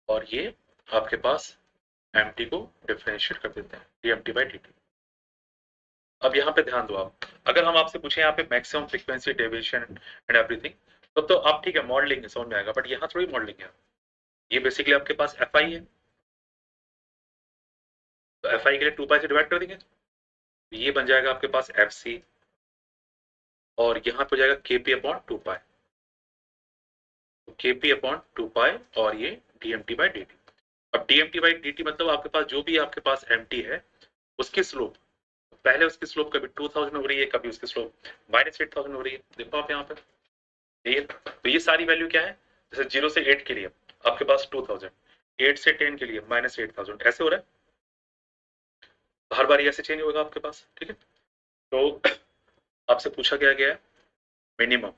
और ये आपके पास एम टी को डिफरेंशिएट कर देते हैं dmt/dt। अब यहाँ पे ध्यान दो आप, अगर हम आपसे पूछे यहाँ पे maximum frequency deviation and everything, तब तो आप ठीक है मॉडलिंग समझ में आएगा, बट यहाँ थोड़ी मॉडलिंग है, ये बेसिकली आपके पास एफ आई है, तो एफ आई के लिए 2 पाई से डिवाइड कर देंगे, तो ये बन जाएगा आपके पास एफ सी, और यहाँ पे हो जाएगा के पी अपॉन 2 पाई, तो के पी अपॉन 2 पाई, और ये dmt/dt। अब dmt/dt मतलब आपके पास जो भी आपके पास mt है उसकी स्लोप, पहले उसकी स्लोप कभी 2000 हो रही है, कभी उसकी स्लोप -8000 हो रही है, देखो आप यहाँ पे ये, तो ये सारी वैल्यू क्या है, जैसे 0 से 8 के लिए आपके पास 2000, 8 से 10 के लिए -8000, ऐसे हो रहा है, हर बार ऐसे चेंज होगा आपके पास, ठीक है। तो आपसे पूछा गया है मिनिमम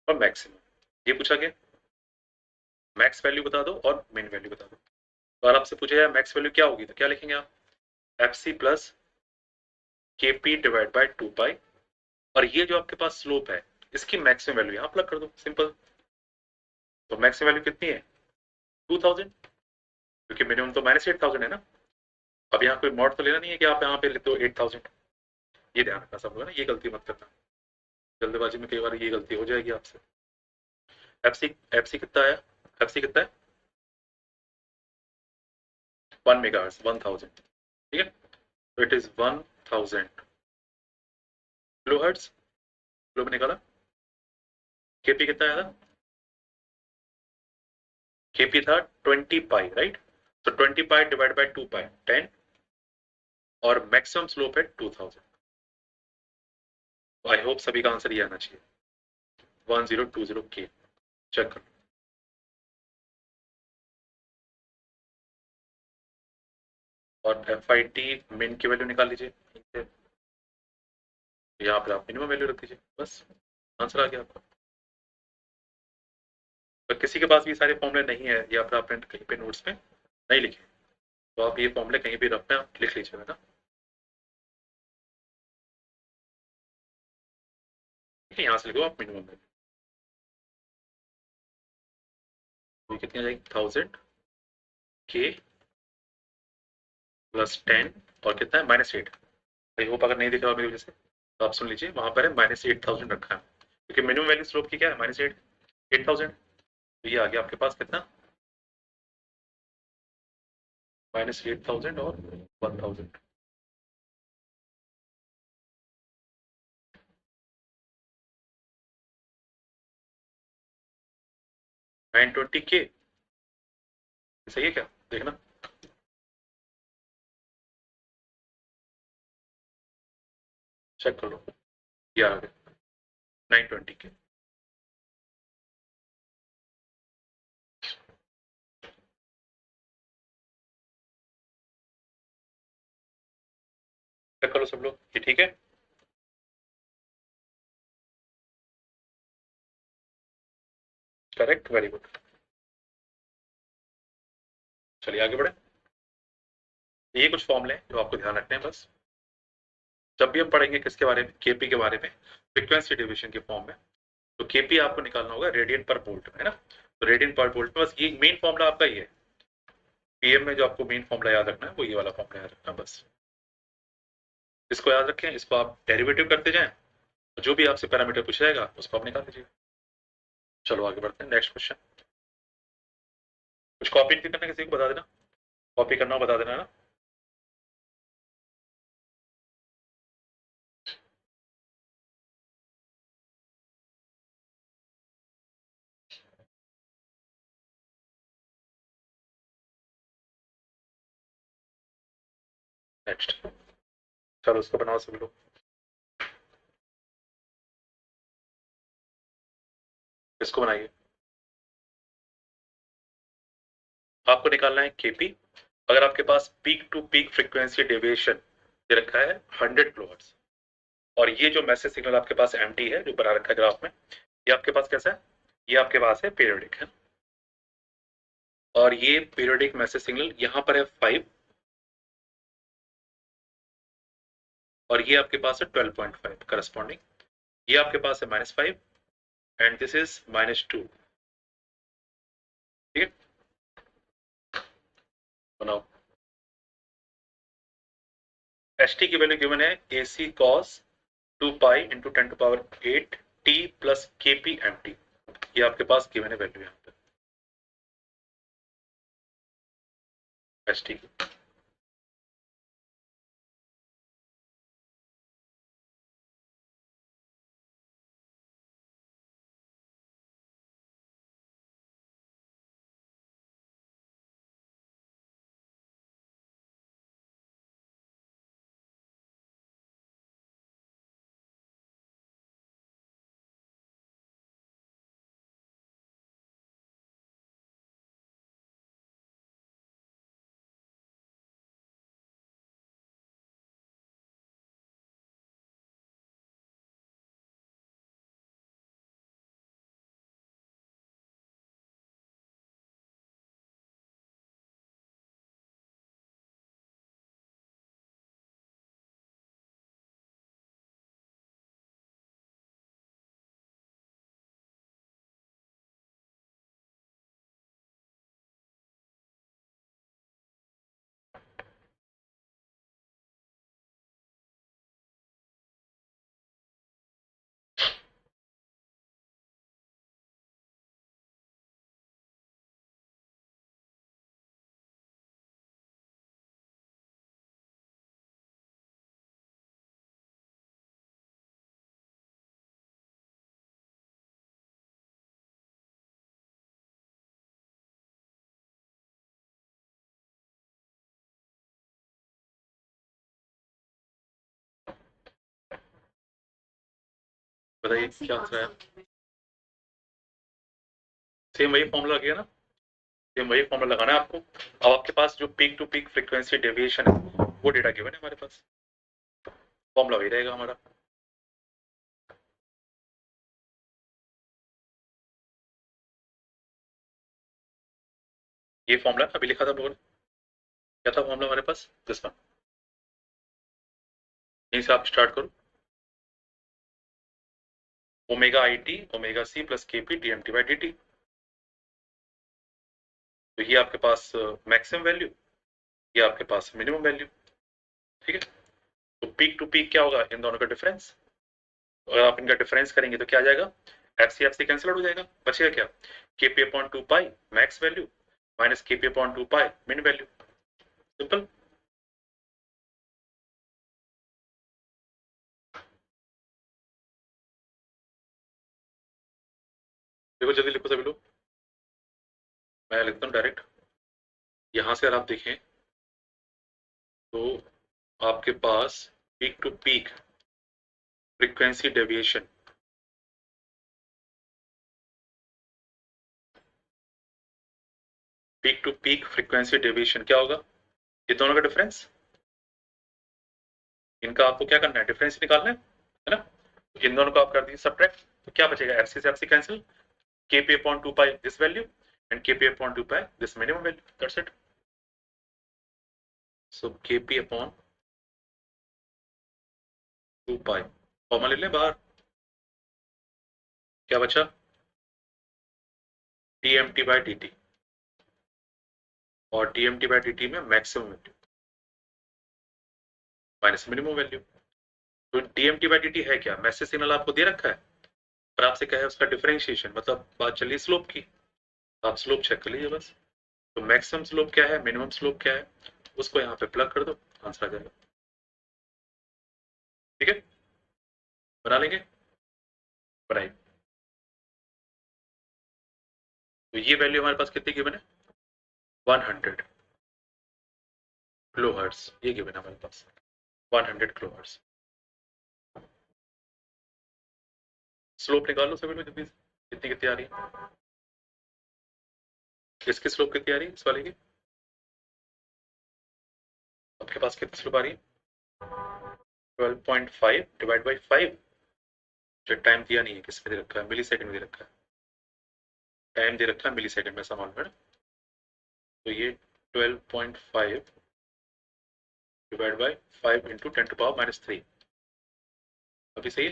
और मैक्सिमम, ये पूछा गया। मैक्स वैल्यू बता दो और मिन वैल्यू बता दो। तो अगर आपसे पूछा जाए मैक्स वैल्यू क्या होगी तो क्या लिखेंगे आप, एफ सी प्लस के पी डिवाइड बाई 2 पाई, और ये जो आपके पास स्लोप है इसकी मैक्सिमम वैल्यू यहाँ प्लग कर दो, सिंपल। तो मैक्सिमम वैल्यू कितनी है, 2000, क्योंकि मिनिमम तो -8000 है ना। अब यहाँ कोई मॉड तो लेना नहीं है कि आप यहाँ पे लेते हो 8000, ये ध्यान रखना सब लोग ना, ये गलती मत करना, जल्दबाजी में कई बार ये गलती हो जाएगी आपसे। एफसी कितना है, एफसी कितना है 1 मेगाहर्ट्ज 1000, ठीक है। तो इट इज 1000 किलोहर्ट्ज, किलो में निकाला। केपी कितना आया था, केपी था 20 पाई, राइट। तो 20 पाई डिवाइड बाई 2 पाई 10, और मैक्सिमम स्लोप है 2000। आई होप सभी का आंसर ये आना चाहिए, 1020 के। चेक कर, और एफ आई टी मिन की वैल्यू निकाल लीजिए, यहाँ पर आप मिनिमम वैल्यू रख दीजिए, बस आंसर आ गया आपका। तो किसी के पास भी सारे फॉर्मूले नहीं है या फिर आपने कहीं पे नोट्स में नहीं लिखे, तो आप ये फॉर्मूले कहीं भी रखना लिख लीजिएगा ना, ठीक है। यहाँ से लिखो आप मिनिमम वैल्यू, तो कितनी आ जाएगी 1000 के प्लस 10, और कितना है -8। आई होप अगर नहीं दिख रहा मेरी वजह से तो आप सुन लीजिए, वहां पर है -8000 रखा है, क्योंकि मिनिमम वैल्यू स्लोप की क्या है -8000। तो ये आ गया आपके पास कितना, -8000 और 1000। $920K, सही है क्या, देखना चेक कर लो, ये आ गया 920K। चेक कर लो सब लोग, ये ठीक है। Correct, very good. चलिए आगे बढ़े, ये कुछ फॉर्मूले हैं जो आपको ध्यान रखने हैं बस। जब भी हम पढ़ेंगे किसके बारे में, केपी के बारे में, फ्रीक्वेंसी डिवीजन के फॉर्म में, तो केपी आपको निकालना होगा रेडियन पर वोल्ट में, है ना। तो रेडियन पर वोल्ट में बस ये मेन फॉर्मूला आपका ये है, पीएम में जो आपको मेन फॉर्मूला याद रखना है वो ये वाला फॉर्मूला याद रखना बस। इसको याद रखें, इसको आप डेरिवेटिव करते जाएं, जो भी आपसे पैरामीटर पूछा जाएगा उसको आप निकाल लीजिए। चलो आगे बढ़ते हैं, नेक्स्ट क्वेश्चन। कुछ कॉपी नहीं करना, किसी को बता देना, कॉपी करना हो बता देना, है ना। नेक्स्ट, चलो उसको बनाओ सब लोग, इसको बनाइए। आपको निकालना है केपी। अगर आपके पास peak to peak frequency deviation दे रखा है 100 किलोहर्ट्ज, और ये जो मैसेज सिग्नल आपके पास एमटी है जो बना रखा है ग्राफ में, ये आपके पास कैसा है, ये आपके पास है पीरियोडिक है, और ये पीरियोडिक मैसेज सिग्नल यहाँ पर है 5, और ये आपके पास है 12.5 करस्पॉन्डिंग, ये आपके पास है -5, एंड दिस इज -2, ठीक है। बनाओ, एच टी की वैल्यू गिवन है AC cos 2 pi into 10⁸ t plus KP MT, ये आपके पास गिवन है वैल्यू यहाँ पे एच टी की। बताइए क्या आंसर है? सेम वही फॉर्मूला लगेगा ना, सेम वही फॉर्मूला लगाना है आपको। अब आपके पास जो peak to peak frequency deviation है वो डेटा गिवन है हमारे पास, फॉर्मूला वही रहेगा हमारा। ये फॉर्मूला अभी लिखा था बोल, क्या था फॉर्मूला हमारे पास, दिस वन। यहीं से आप स्टार्ट करो, omega I T omega C plus के P D M T by D T. तो ये आपके पास मैक्सिमम वैल्यू, ये आपके पास मिनिमम वैल्यू, ठीक है। तो पीक टू पीक क्या होगा, इन दोनों का डिफरेंस। अगर आप इनका डिफरेंस करेंगे तो क्या आ जाएगा, एफ सी कैंसिल हो जाएगा, बचेगा क्या, के पी अपॉन टू पाई मैक्स वैल्यू माइनस के पी अपॉन टू पाई मिन वैल्यू, सिंपल। देखो जल्दी लिखो सभी लोग, मैं लिखता हूँ डायरेक्ट। यहां से अगर आप देखें तो आपके पास peak to peak frequency deviation, peak to peak frequency deviation क्या होगा, ये दोनों का डिफरेंस, इनका आपको क्या करना है, डिफरेंस निकालना है ना। इन दोनों को आप कर दीजिए सब्ट्रैक्ट, तो क्या बचेगा, एफ सी से F C cancel, K P upon two pi this value and K P upon two pi this minimum value, that's it. So K P upon two pi, formula ले लें बाहर, क्या बचा, D M T by D T, और D M T by D T में maximum value minus minimum value. तो D M T by D T है क्या, मैसेज सिग्नल आपको दे रखा है, पर आपसे क्या है उसका डिफरेंशिएशन, मतलब बात चलिए स्लोप की, आप स्लोप चेक कर लीजिए बस। तो मैक्सिमम स्लोप क्या है, मिनिमम स्लोप क्या है, उसको यहाँ पे प्लग कर दो, आंसर आ जाएगा, ठीक है। बना लेंगे, बनाइए। तो ये वैल्यू हमारे पास कितनी गिवन है, 100 किलो हर्ट्ज, ये गिवन है हमारे पास 100 किलो हर्ट्ज। स्लोप निकाल लो सभी में जल्दी से, कितनी कितनी आ रही है, किसकी स्लोप कितनी आ रही है इस वाले की, आपके पास कितनी स्लोप आ रही है, 12.5 डिवाइड बाई 5, जो टाइम दिया नहीं है, किस में दे रखा है, मिली सेकंड में दे रखा है, टाइम दे रखा है मिली सेकंड में, समान में। तो ये 12.5 डिवाइड बाई 5 इंटू 10⁻³ अभी सही है।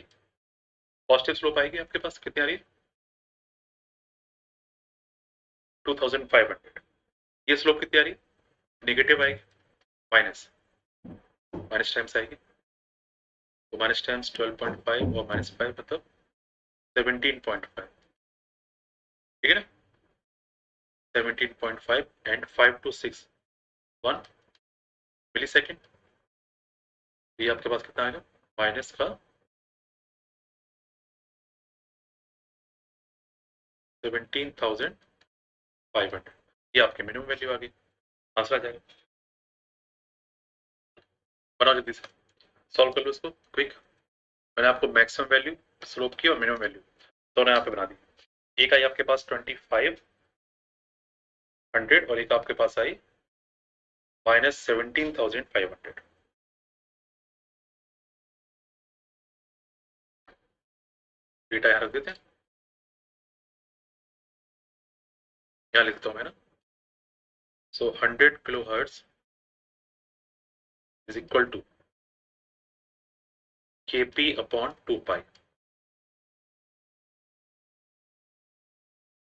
पॉजिटिव स्लोप आएगी आपके पास कितनी आ रही है, 2500। ये स्लोप कितनी आ रही है, नेगेटिव आएगी, माइनस, माइनस टाइम्स आएगी, तो माइनस टाइम्स 12.5 और माइनस 5 मतलब 17.5, ठीक है ना। 17.5 एंड 5 to 6 1 मिली सेकेंड, ये आपके पास कितना आएगा, माइनस का 17,500, ये आपकी मिनिमम वैल्यू आ गई, आंसर आ जाएगा। बनाओ जल्दी से, सॉल्व कर लो इसको क्विक। मैंने आपको मैक्सिमम वैल्यू, स्लोप की और मिनिमम वैल्यू दोनों यहाँ पे बना दी। एक आई आपके पास 2500 और एक आपके पास आई -17,500। डेटा यहाँ रख देते हैं, यहाँ लिखता हूँ मैं ना। So 100 kilohertz is equal to Kp upon 2 pi.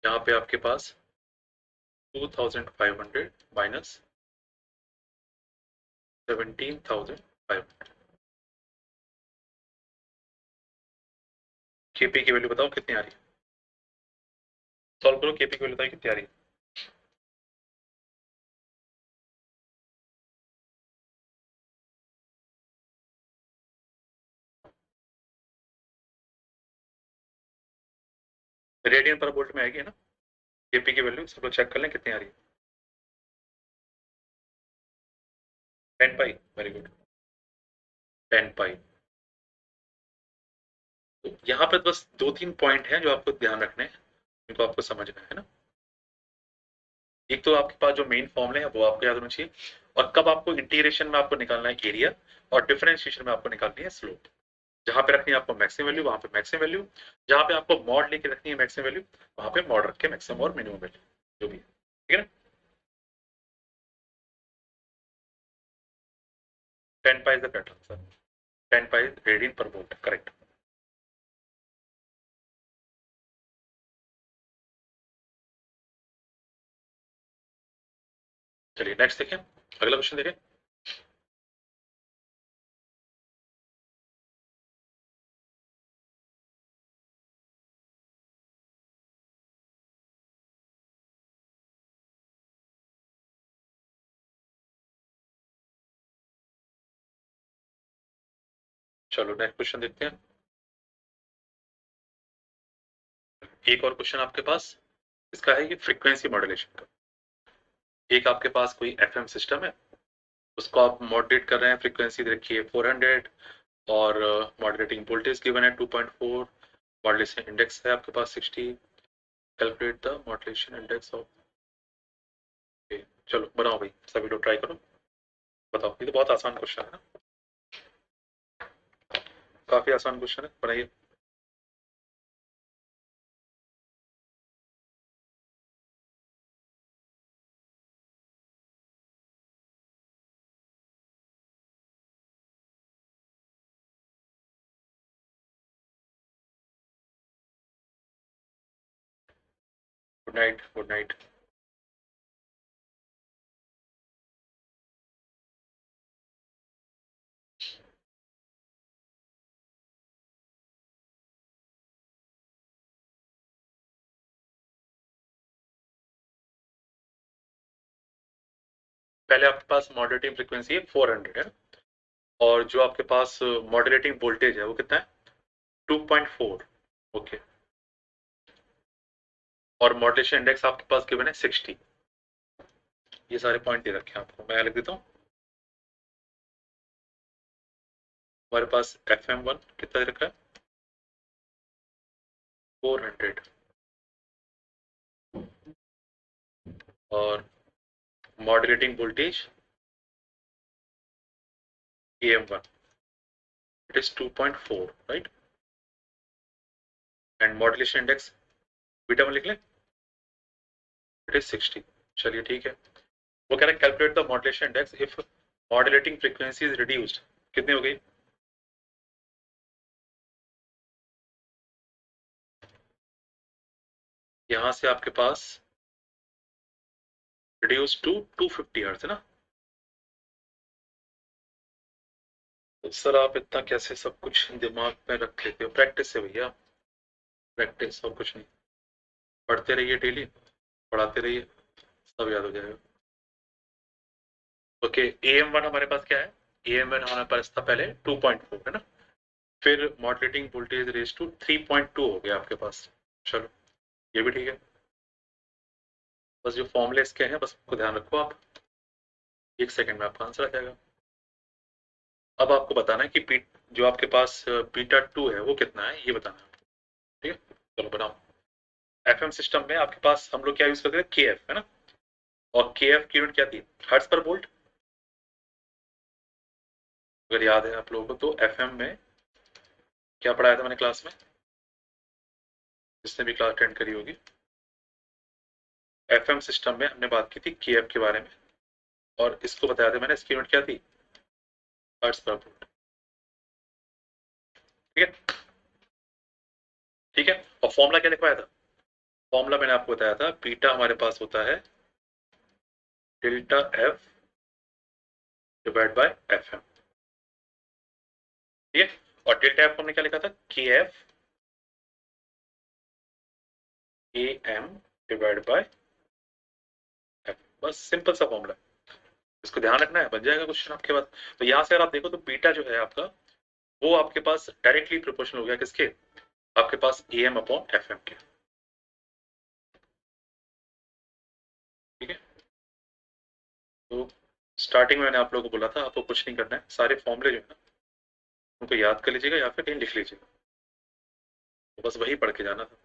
यहाँ पे आपके पास 2500 माइनस 17,500, Kp की वैल्यू बताओ कितनी आ रही है, सॉल्व करो, Kp की वैल्यू बताइए कितनी आ रही है। रेडियन पर वोल्ट में आएगी ना, Kp की वैल्यू सब लोग चेक कर लें कितनी आ रही है, 10 पाई, वेरी गुड, 10 पाई। तो यहाँ पर बस 2-3 पॉइंट हैं जो आपको ध्यान रखने हैं, जिनको आपको समझना है ना। एक तो आपके पास जो मेन फॉर्मूले हैं वो आपको याद होना चाहिए, और कब आपको इंटीग्रेशन में आपको निकालना है एरिया, और डिफरेंशिएशन में आपको निकालनी है स्लोप। जहां पे रखनी है आपको मैक्सिमम वैल्यू वहां पे मैक्सिमम वैल्यू, जहां पे आपको मॉड लेके रखनी है मैक्सिमम वैल्यू वहां पे मॉड रख के मैक्सिमम और मिनिमम वैल्यू जो भी है, ठीक है ना। 10 pi is the correct answer, 10 pi radian पर वोल्ट, करेक्ट। चलिए नेक्स्ट देखें, अगला क्वेश्चन देखें। चलो नेक्स्ट क्वेश्चन देखते हैं। एक और क्वेश्चन आपके पास, इसका है ये फ्रीक्वेंसी मॉड्यूलेशन का। एक आपके पास कोई एफएम सिस्टम है, उसको आप मॉड्यूलेट कर रहे हैं, फ्रीक्वेंसी दे रखी है 400, और मॉड्यूलेटिंग वोल्टेज गिवन है 2.4, मॉड्यूलेशन इंडेक्स है आपके पास 60, calculate the modulation index of. चलो बनाओ भाई, सभी लोग ट्राई करो, बताओ। ये तो बहुत आसान क्वेश्चन है ना, काफी आसान क्वेश्चन है, बनाइए। Good night, good night. पहले आपके पास मॉड्यूलेटिंग फ्रीक्वेंसी है 400 है, और जो आपके पास मॉड्यूलेटिंग वोल्टेज है वो कितना है 2.4, ओके। और मॉड्यूलेशन इंडेक्स आपके पास गिवन है 60। ये सारे पॉइंट दे रखे हैं आपको, मैं लिख देता हूँ। हमारे पास FM1 कितना दे रखा है 400, और modulating voltage AM1 it is 2.4, right. And modulation index beta में लिख लें, इट इज 60। चलिए ठीक है। वो कह रहा है calculate the modulation index if modulating frequency is reduced. कितनी हो गई, यहां से आपके पास रिड्यूस टू 250 हर्ट्ज है ना। तो सर आप इतना कैसे सब कुछ दिमाग में रख लेते हो, प्रैक्टिस है भैया, प्रैक्टिस और कुछ नहीं। पढ़ते रहिए डेली, पढ़ाते रहिए, सब याद हो जाएगा। ओके, AM1 हमारे पास क्या है, AM1 हमारे पास था पहले 2.4 है ना, फिर मॉड्यूलेटिंग वोल्टेज रेज टू 3.2 हो गया आपके पास। चलो ये भी ठीक है, बस जो फॉर्मूले इसके हैं बस को ध्यान रखो आप, एक सेकंड में आपका आंसर आ जाएगा। अब आपको बताना है कि जो आपके पास बीटा 2 है वो कितना है, ये बताना है आपको, ठीक है। चलो बनाओ। एफएम सिस्टम में आपके पास हम लोग क्या यूज करते हैं, KF है ना, और KF की यूनिट क्या थी, हर्ट्ज पर वोल्ट। अगर याद है आप लोगों को तो FM में क्या पढ़ाया था मैंने क्लास में, जिसने भी क्लास अटेंड करी होगी, FM सिस्टम में हमने बात की थी KF के बारे में, और इसको बताया था मैंने, इसकी यूनिट क्या थी, हर्ट्ज पर वोल्ट, ठीक है। ठीक है, और फॉर्मूला क्या लिखवाया था, फॉर्मूला मैंने आपको बताया था, बीटा हमारे पास होता है delta F divide by FM, ठीक है। और डेल्टा F हमने क्या लिखा था, KF AM divide by F, बस सिंपल सा फॉर्मूला, इसको ध्यान रखना है, बन जाएगा क्वेश्चन आपके पास। तो यहाँ से अगर आप देखो तो बीटा जो है आपका, वो आपके पास डायरेक्टली प्रोपोर्शनल हो गया किसके, आपके पास AM अपॉन FM के, ठीक है। तो स्टार्टिंग में मैंने आप लोगों को बोला था आपको कुछ नहीं करना है, सारे फॉर्मूले जो है ना उनको याद कर लीजिएगा या फिर कहीं लिख लीजिएगा, तो बस वही पढ़ के जाना था।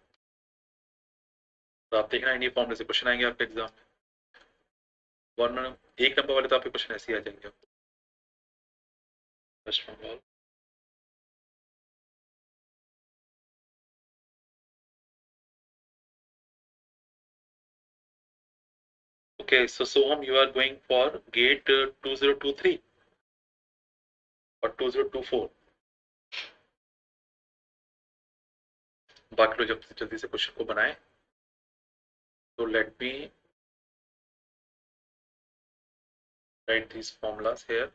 तो आप देखना इन्हीं फॉर्मूले से क्वेश्चन आएंगे आपके एग्जाम में। वन एक नंबर वाले तो आपके क्वेश्चन ऐसे ही आ जाएंगे। First from all okay, so Soham, you are going for gate 2023 और 2024। बाकी लोग जब जल्दी से क्वेश्चन को बनाए। तो let me write these formulas here.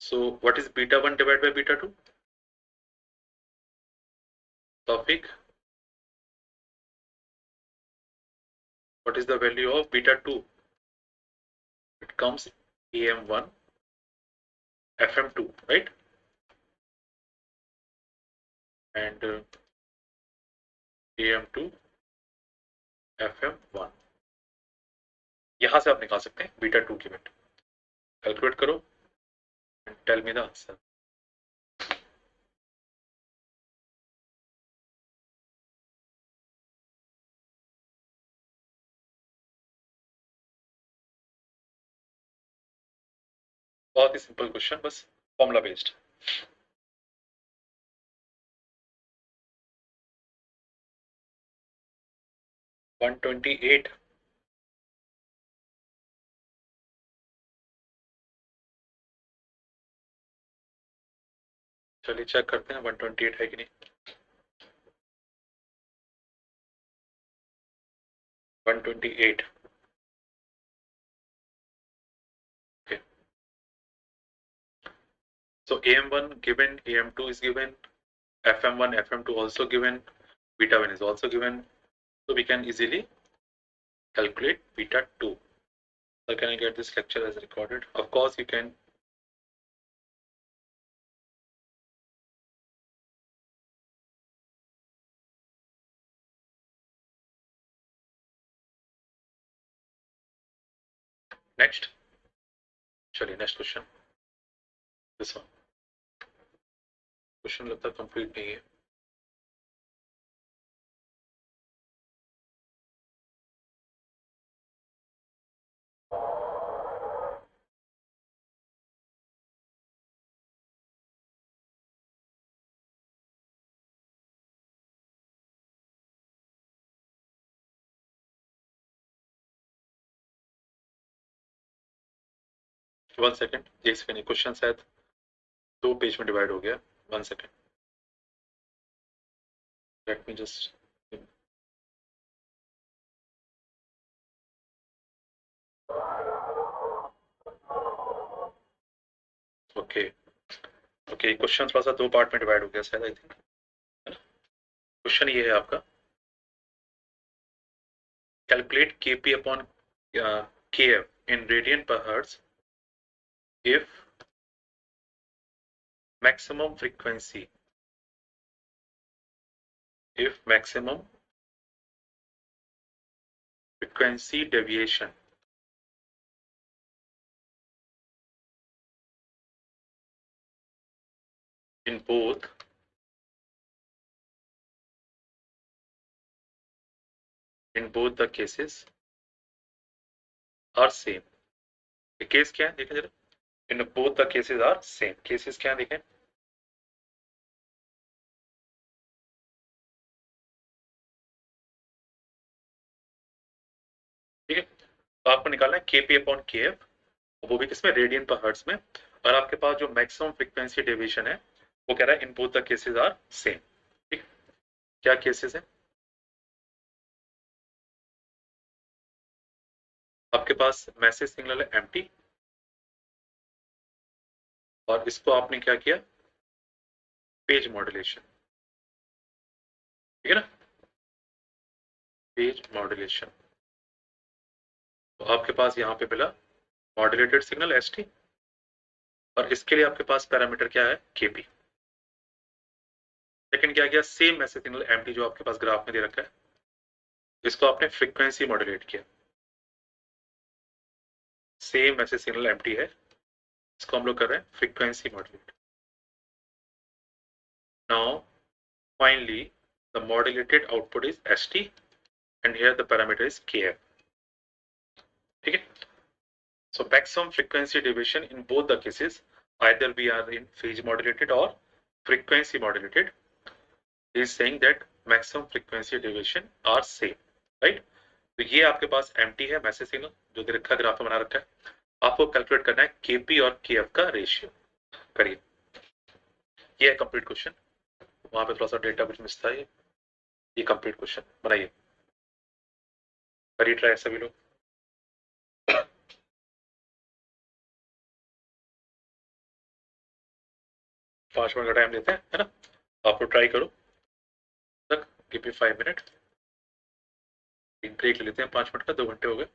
So what is beta 1 divided by beta 2? Tawfiq, what is the value of beta 2? It comes AM1 FM2, right? And AM2 FM1। यहां से आप निकाल सकते हैं बीटा 2 की वैल्यू। कैलकुलेट करो and tell me the answer. बहुत ही सिंपल क्वेश्चन, बस फॉर्मूला बेस्ड। वन 128। चलिए चेक करते हैं 128 है कि नहीं। 128। okay, so AM1 given, AM2 is given, FM1 FM2 also given, beta 1 is also given, so we can easily calculate beta 2. So can I get this lecture as recorded? Of course you can. Next, चलिए next question. This one question लगता है complete नहीं है। One second, एक second, question शायद 2 page में divide हो गया। One second, let me just. Okay okay, question थोड़ा सा 2 पार्ट में डिवाइड हो गया शायद, आई थिंक। क्वेश्चन ये है आपका, calculate KP upon KF in radian पर hertz if maximum frequency deviation in both the cases are same। Case क्या है देखें जरा। In both the cases are same. Cases क्या है देखें। ठीक है, तो आपको निकालना है केपी अपॉन केएफ, वो भी किसमें, रेडियन पर हर्ट्ज में। और आपके पास जो मैक्सिमम फ्रीक्वेंसी डेविएशन है वो कह रहा है in both the cases are same. ठीक, क्या केसेस है आपके पास। मैसेज सिग्नल है एम्प्टी, और इसको आपने क्या किया, पेज मॉड्यूलेशन। ठीक है ना, पेज मॉड्यूलेशन। तो आपके पास यहाँ पे मिला मॉड्यूलेटेड सिग्नल एसटी, और इसके लिए आपके पास पैरामीटर क्या है, केपी। सेकंड क्या किया, सेम मैसेज सिग्नल एम्प्टी जो आपके पास ग्राफ में दे रखा है, इसको आपने फ्रीक्वेंसी मॉड्यूलेट किया। सेम मैसेज सिग्नल एम्प्टी है, इसको हम लोग कर रहे हैं frequency modulate. Now finally the modulated output is ST and here the parameter is KF. ठीक है? So maximum frequency deviation in both the cases, either we are in phase modulated or frequency modulated, is saying that maximum frequency deviation are same, right? तो ये आपके पास m t है message signal जो दे रखा graph में बना रखा है, आपको कैलकुलेट करना है केपी और केएफ का रेशियो। करिए, ये है कंप्लीट क्वेश्चन, वहां पे थोड़ा सा डेटा कुछ मिस था, ये कंप्लीट क्वेश्चन बनाइए, करिए ट्राई सभी लोग। 5 मिनट का टाइम लेते हैं, है ना? आप लोग ट्राई करो तक, गिव मी 5 मिनट, ब्रेक ले लेते हैं 5 मिनट का, 2 घंटे हो गए।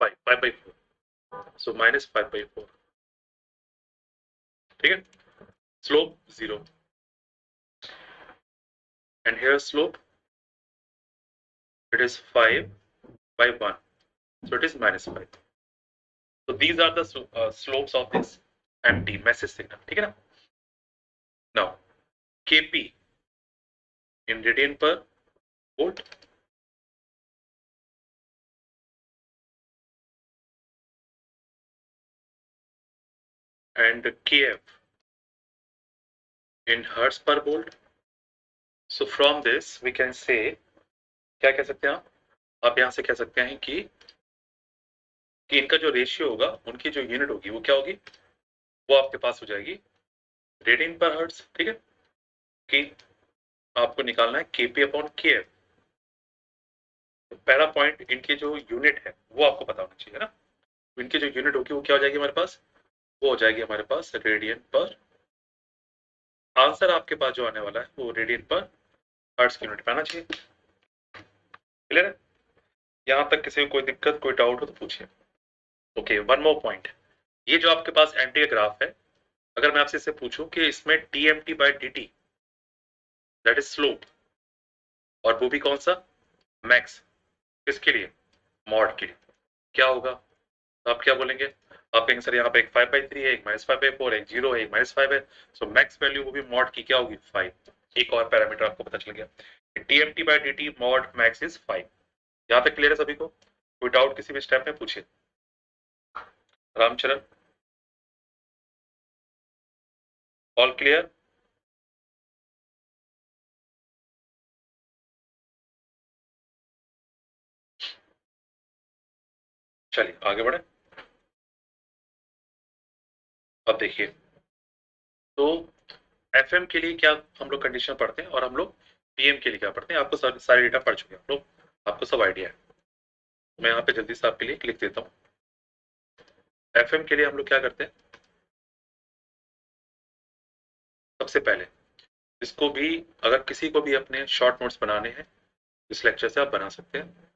5/4, so -5/4, ठीक है, slope 0, and here slope, it is 5/1, so it is -5. So these are the slopes of this empty message signal, ठीक है ना. Now Kp in radian per volt, and Kf in hertz per volt. So from this we can say, क्या कह सकते हैं आप यहां से कह सकते हैं कि इनका जो रेशियो होगा, उनकी जो यूनिट होगी वो क्या होगी, वो आपके पास हो जाएगी रेडियन पर हर्ट्ज, ठीक है, कि आपको निकालना है Kp/Kf. पहला पॉइंट, इनकी जो यूनिट है वो आपको पता होना चाहिए ना. इनकी जो यूनिट होगी वो क्या हो जाएगी हमारे पास, वो हो जाएगी हमारे पास रेडियन पर. आंसर आपके पास जो आने वाला है वो रेडियन पर हर्ट्ज की यूनिट पे आना चाहिए. क्लियर है? यहां तक किसी को कोई दिक्कत, कोई डाउट हो तो पूछिए. Okay, one more point. ये जो आपके पास एंटी ग्राफ है, अगर मैं आपसे इससे पूछूं कि इसमें dmt/dt दैट इज स्लोप, और वो भी कौन सा, मैक्स, किसके लिए, मॉड के लिए, क्या होगा, तो आप क्या बोलेंगे, आप कहेंगे सर यहाँ पे एक 5/3 है, एक -5/4, एक 0 है, एक -5 है, सो मैक्स वैल्यू वो भी मॉड की क्या होगी, 5. एक और पैरामीटर आपको पता चल गया, dmt/dt मॉड मैक्स इज 5. यहाँ तक क्लियर है सभी को? कोई डाउट किसी भी स्टेप में पूछिए. Ramcharan, all clear? चलिए आगे बढ़े. अब देखिए, तो एफएम के लिए क्या हम लोग कंडीशन पढ़ते हैं और हम लोग पीएम के लिए क्या पढ़ते हैं, आपको सारे डेटा पढ़ चुके हैं आप लोग, आपको सब आइडिया है. मैं यहाँ पे जल्दी से आपके लिए लिख देता हूँ. एफएम के लिए हम लोग क्या करते हैं, सबसे पहले इसको भी, अगर किसी को भी अपने शॉर्ट नोट्स बनाने हैं इस लेक्चर से आप बना सकते हैं.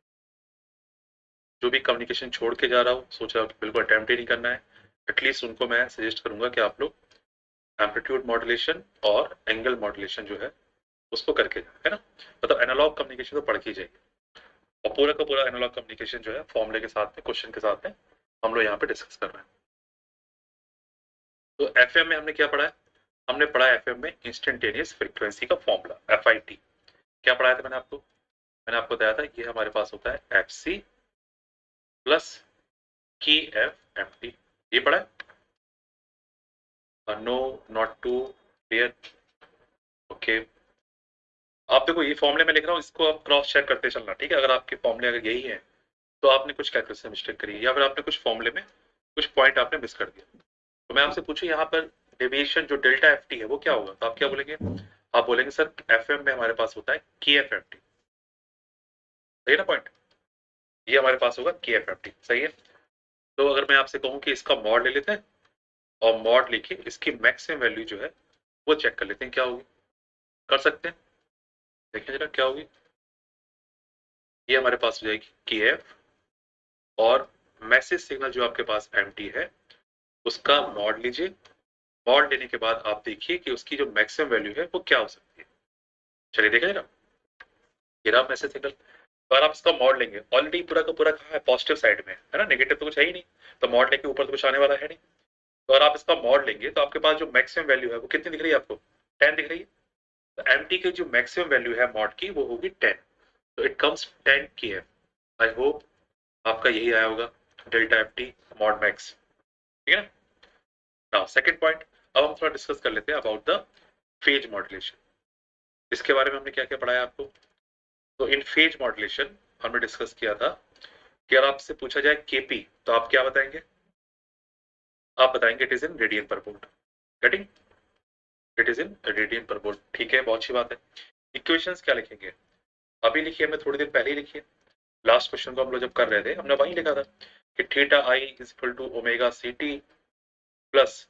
जो भी कम्युनिकेशन छोड़ के जा रहा हो, सोच रहा हो कि बिल्कुल अटेम्प्ट ही नहीं करना है, एटलीस्ट उनको मैं सजेस्ट करूंगा कि आप लोग एम्पलीट्यूड मॉड्यूलेशन और एंगल मॉड्यूलेशन जो है उसको करके जाए, है ना. मतलब एनालॉग कम्युनिकेशन तो पढ़ के जाइए, और पूरा का पूरा एनालॉग कम्युनिकेशन जो है फॉर्मूले के साथ में, क्वेश्चन के साथ में हम लोग यहाँ पे डिस्कस कर रहे हैं. तो एफएम में हमने क्या पढ़ा है, हमने पढ़ा एफएम में इंस्टेंटेनियस फ्रीक्वेंसी का फॉर्मूला FIT. क्या पढ़ाया था मैंने आपको बताया था ये हमारे पास होता है FC प्लस KFMT. ये पढ़ा है? No, not too clear. Okay, आप देखो ये फॉर्मूले में लिख रहा हूँ, इसको आप क्रॉस चेक करते चलना, ठीक है. अगर आपके फॉर्मूले अगर यही है तो आपने कुछ कैलकुलेशन मिस्टेक करी, या फिर आपने कुछ फॉर्मूले में कुछ पॉइंट आपने मिस कर दिया. तो मैं आपसे पूछूं यहाँ पर डेविएशन जो डेल्टा FT है वो क्या होगा, तो आप क्या बोलेंगे, आप बोलेंगे सर FM में हमारे पास होता है KFMT. सही है ना पॉइंट, ये हमारे पास होगा KFMT. सही है. तो अगर मैं आपसे कहूँ कि इसका मॉड ले लेते हैं, और मॉड लेके इसकी मैक्सिमम वैल्यू जो है वो चेक कर लेते हैं, क्या होगी, कर सकते हैं. देखिए जरा क्या होगी, ये हमारे पास हो जाएगी KF, और मैसेज सिग्नल जो आपके पास MT है उसका मॉड लीजिए. मॉड लेने के बाद आप देखिए कि उसकी जो मैक्सिमम वैल्यू है वो क्या हो सकती है. चलिए देखा जरा, ये रहा मैसेज सिग्नल. तो अगर आप इसका मॉड लेंगे, ऑलरेडी पूरा का पूरा कहाँ है, पॉजिटिव साइड में है ना, नेगेटिव तो कुछ है ही नहीं, तो मॉड लेके ऊपर तो कुछ आने वाला है नहीं. तो अगर आप इसका मॉड लेंगे तो आपके पास जो मैक्सिमम वैल्यू है वो कितनी दिख रही है आपको, 10 दिख रही है. तो MT की जो मैक्सिमम वैल्यू है मॉड की वो होगी 10. तो it comes 10 KF. I hope आपका यही आया होगा, डेल्टा FT मॉड मैक्स. ठीक है ना. नाउ सेकंड पॉइंट, अब हम थोड़ा डिस्कस कर लेते हैं अबाउट द फेज मॉड्यूलेशन. इसके बारे में हमने क्या क्या पढ़ाया आपको. तो इन फेज मॉड्यूलेशन हमने डिस्कस किया था कि अगर आपसे पूछा जाए KP तो आप क्या बताएंगे, आप बताएंगे इट इज इन रेडियन पर volt. Getting, it is in radian पर वोल्ट. ठीक है, बहुत अच्छी बात है. इक्वेशंस क्या लिखेंगे, अभी लिखिए, मैं थोड़ी देर पहले ही लिखिए. लास्ट क्वेश्चन को हम लोग जब कर रहे थे हमने वहीं लिखा था कि theta I is equal to omega CT plus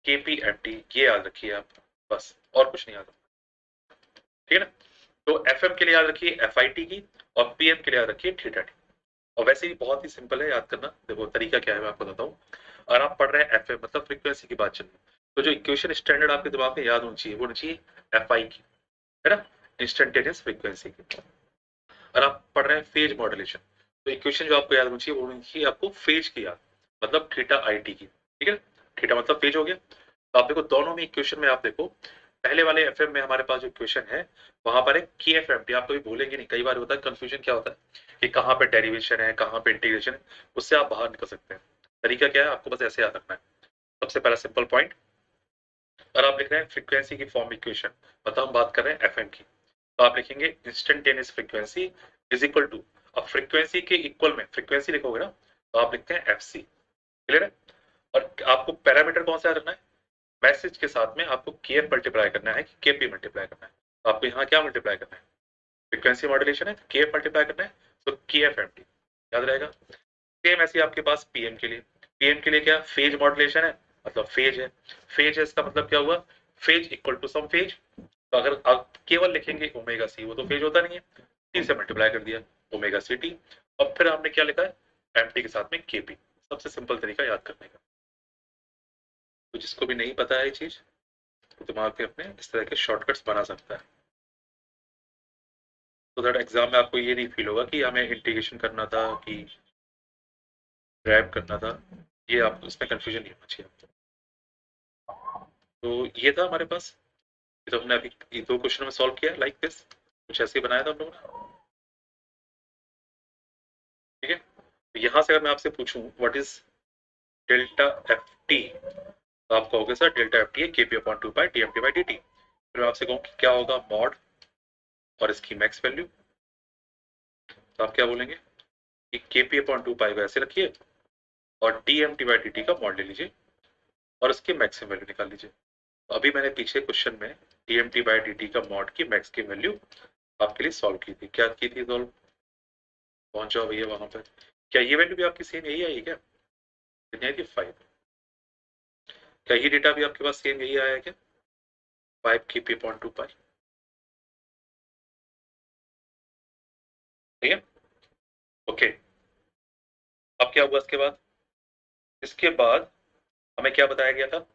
KPMT. ये याद रखिए आप, बस और कुछ नहीं याद. ठीक है ना. तो FM के लिए याद रखिए FIT की, और PM के लिए याद रखिए थीटा T. और वैसे ही बहुत ही सिंपल है याद करना। देखो तरीका क्या है मैं आपको बताता हूँ। अगर आप पढ़ रहे हैं एफएम मतलब फ्रीक्वेंसी की बात चल रही है, तो जो इक्वेशन स्टैंडर्ड आपके दिमाग में याद होनी चाहिए वो होनी चाहिए एफआई की, है ना, इंस्टेंटेनियस फ्रीक्वेंसी की। और आप पढ़ रहे हैं फेज मॉड्यूलेशन, तो इक्वेशन जो आपको याद होनी चाहिए वो होनी चाहिए आपको फेज की याद, मतलब थीटा आई टी की, ठीक है। थीटा मतलब फेज हो गया। तो आप देखो दोनों में इक्वेशन में आप देखो, पहले वाले एफएम में हमारे पास जो इक्वेशन है वहां पर है के एफ एम टी, आप कभी भूलेंगे नहीं, कई बार होता है कंफ्यूजन क्या होता है कि कहाँ पे डेरिवेशन है कहाँ पे इंटीग्रेशन है, उससे आप बाहर निकल सकते हैं। तरीका क्या है आपको बस ऐसे याद रखना है। सबसे पहला सिंपल पॉइंट, और आप लिख रहे हैं फ्रीक्वेंसी की फॉर्म इक्वेशन, मतलब हम बात कर रहे हैं एफएम की, तो आप लिखेंगे instantaneous frequency is equal to, अब फ्रीक्वेंसी के इक्वल में फ्रीक्वेंसी लिखोगे ना तो आप लिखते हैं एफ सी, क्लियर है। और आपको पैरामीटर कौन सा रखना है, मैसेज के साथ में आपको के एफ मल्टीप्लाई करना है कि के पी मल्टीप्लाई करना है, तो आपको यहाँ क्या मल्टीप्लाई करना है, फ्रीक्वेंसी मॉड्यूलेशन है के एफ मल्टीप्लाई करना है, तो के एफ एम टी याद रहेगा। सेम ऐसे आपके पास पीएम के लिए, पीएम के लिए क्या फेज मॉड्यूलेशन है, मतलब फेज है, फेज है इसका मतलब क्या हुआ, phase equal to some phase, तो अगर आप केवल लिखेंगे ओमेगा सी वो तो फेज होता नहीं है, टी से मल्टीप्लाई कर दिया ओमेगा सी टी, और फिर आपने क्या लिखा है एम टी के साथ में के पी। सबसे सिंपल तरीका याद करने का। तो जिसको भी नहीं पता है ये चीज तो दिमाग में अपने इस तरह के शॉर्टकट्स बना सकता है, तो दैट एग्जाम में आपको ये नहीं फील होगा कि हमें इंटीग्रेशन करना था कि ग्रैब करना था, ये आपको इसमें कंफ्यूजन नहीं होना चाहिए आपको। तो ये था हमारे पास, ये तो हमने अभी ये दो क्वेश्चन में सॉल्व किया लाइक दिस, कुछ ऐसे ही बनाया था हम लोगों ने, ठीक है। तो यहाँ से अगर मैं आपसे पूछूं what is delta F T, तो आप कहोगे सर डेल्टा एफ टी है KP upon two pi T M T by D T, फिर मैं आपसे कहूँ कि क्या होगा मॉड और इसकी मैक्स वैल्यू, तो आप क्या बोलेंगे कि केपी अपॉन टू पाई को ऐसे रखिए और T M T by D T का मॉड ले लीजिए और उसकी मैक्सिमम वैल्यू निकाल लीजिए। तो अभी मैंने पीछे क्वेश्चन में T M T by D T का मॉड की मैक्स की वैल्यू आपके लिए सॉल्व की थी, क्या की थी सॉल्व, पहुंच जाओ भैया वहां पर। क्या ये वैल्यू भी आपकी सेम यही आई क्या, कितनी आई थी 5, क्या ये डेटा भी आपके पास सेम यही आया है क्या, 5 की पी पॉइंट टू पाई, ठीक है। ओके, अब क्या हुआ इसके बाद, इसके बाद हमें क्या बताया गया था,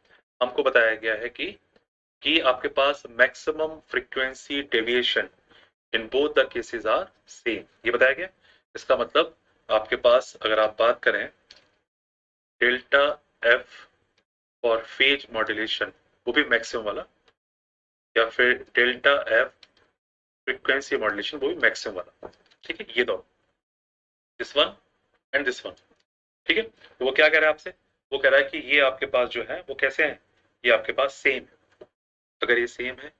हमको बताया गया है कि आपके पास maximum frequency deviation in both the cases are same, ये बताया गया। इसका मतलब आपके पास अगर आप बात करें delta F for phase modulation वो भी मैक्सिमम वाला, या फिर डेल्टा एफ फ्रीक्वेंसी मॉड्यूलेशन वो भी मैक्सिमम वाला, ठीक है, ये दो, this one and this one, ठीक है। तो वो क्या कह रहा है आपसे, वो कह रहा है कि ये आपके पास जो है वो कैसे हैं, ये आपके पास सेम है, अगर ये सेम है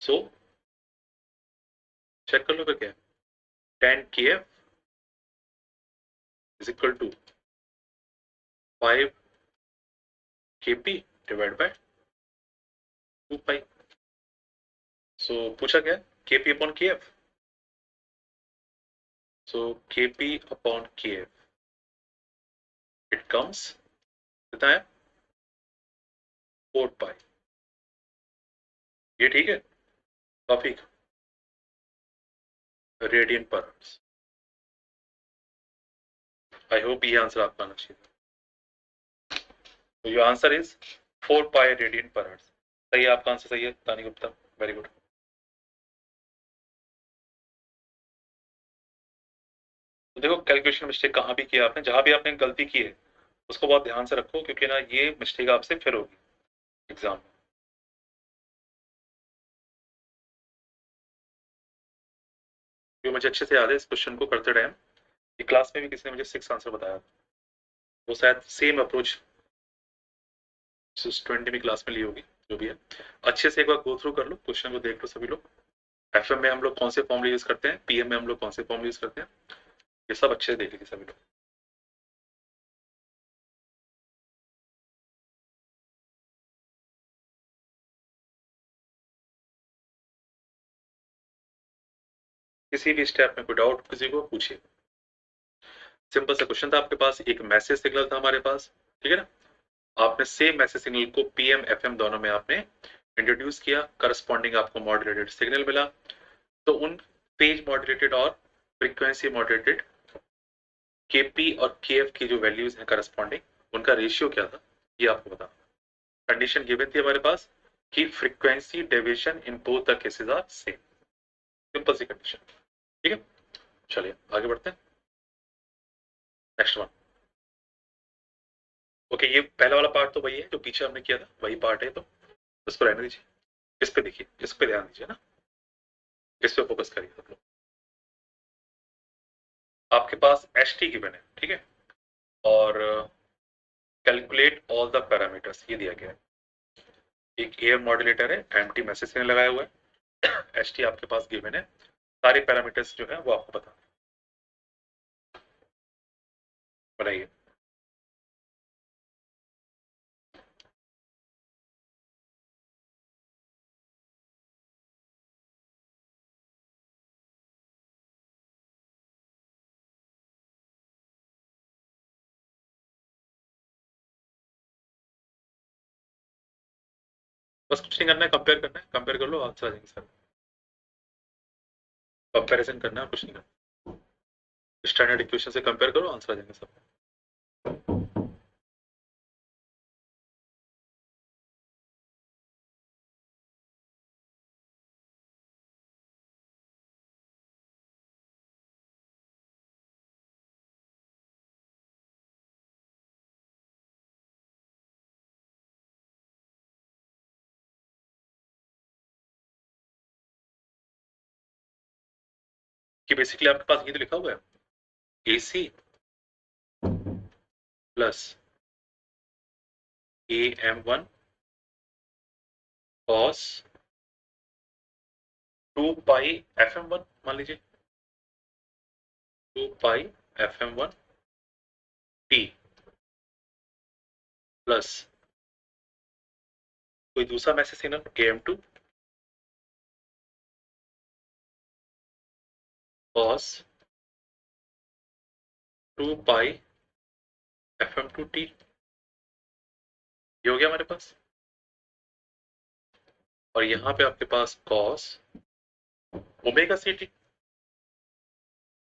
सो चेक कर लो फिर क्या है, 10 के एफ इज इक्वल टू 5 के पी डिवाइड बाय 2 पाई। सो पूछा क्या, के पी अपॉन के एफ, सो के पी अपॉन के एफ इट कम्स कितना है 4 पाई, ये ठीक है काफी, रेडियन पर हर्ट्ज। आई होप ये आंसर आपका आना चाहिए। तो your answer is 4 pi radian पर हर्ट्ज, सही है आपका आंसर, सही है तानी गुप्ता, वेरी गुड। तो देखो कैलकुलेशन मिस्टेक कहाँ भी किया आपने, जहां भी आपने गलती की है उसको बहुत ध्यान से रखो, क्योंकि ना ये मिस्टेक आपसे फिर होगी एग्जाम में। जो मुझे अच्छे से याद है इस क्वेश्चन को करते टाइम, ये क्लास में भी किसी ने मुझे 6 आंसर बताया, वो शायद सेम अप्रोच 20 क्लास में ली होगी, जो भी है अच्छे से एक बार गो थ्रू कर लो, क्वेश्चन को देख लो सभी लोग। एफएम में हम लोग कौन से फॉर्मूले यूज करते हैं, पीएम में हम लोग कौन से फॉर्मूले यूज करते हैं, ये सब अच्छे से देख लीजिए सभी लोग। किसी भी स्टेप में कोई डाउट किसी को पूछिए। सिंपल सा क्वेश्चन था, आपके पास एक मैसेज सिग्नल था हमारे पास, ठीक है ना, आपने सेम मैसेज सिग्नल को पीएम एफएम दोनों में आपने इंट्रोड्यूस किया, करस्पॉन्डिंग आपको मॉड्यूलेटेड सिग्नल मिला, तो उन पेज मॉड्यूलेटेड और फ्रीक्वेंसी मॉड्यूलेटेड केपी और केएफ की जो वैल्यूज हैं करस्पॉन्डिंग, उनका रेशियो क्या था, ये आपको बताना। कंडीशन गिवन थी हमारे पास कि frequency deviation in both the cases are same. Simple सी कंडीशन, ठीक है। चलिए आगे बढ़ते हैं, नेक्स्ट वन। ओके, ये पहला वाला पार्ट तो वही है जो पीछे हमने किया था, वही पार्ट है, तो इसको रहने दीजिए। इस पे देखिए, इस पे ध्यान दीजिए ना, इस पे फोकस करिए सब लोग। आपके पास एच टी गिवन है, ठीक है, और कैलकुलेट ऑल द पैरामीटर्स ये दिया गया है। एक एयर मॉड्यूलेटर है, एम्प्टी मैसेज ने लगाया हुआ है, एच टी आपके पास गिवन है, सारे पैरामीटर्स जो है वो आपको बताना बताइए। बस कुछ नहीं करना है, कंपेयर करना है, कंपेयर कर लो, आंसर आ जाएंगे सर। कंपैरिजन करना है, कुछ नहीं करना, स्टैंडर्ड इक्वेशन से कंपेयर करो, आंसर आ जाएंगे सब। कि बेसिकली आपके पास ये तो लिखा हुआ है, AC प्लस AM1 cos 2 पाई FM1, मान लीजिए 2 पाई FM1 T प्लस कोई दूसरा मैसेज सिग्नल AM2 cos 2 पाई FM2T, ये हो गया हमारे पास। और यहाँ पे आपके पास cos ओमेगा CT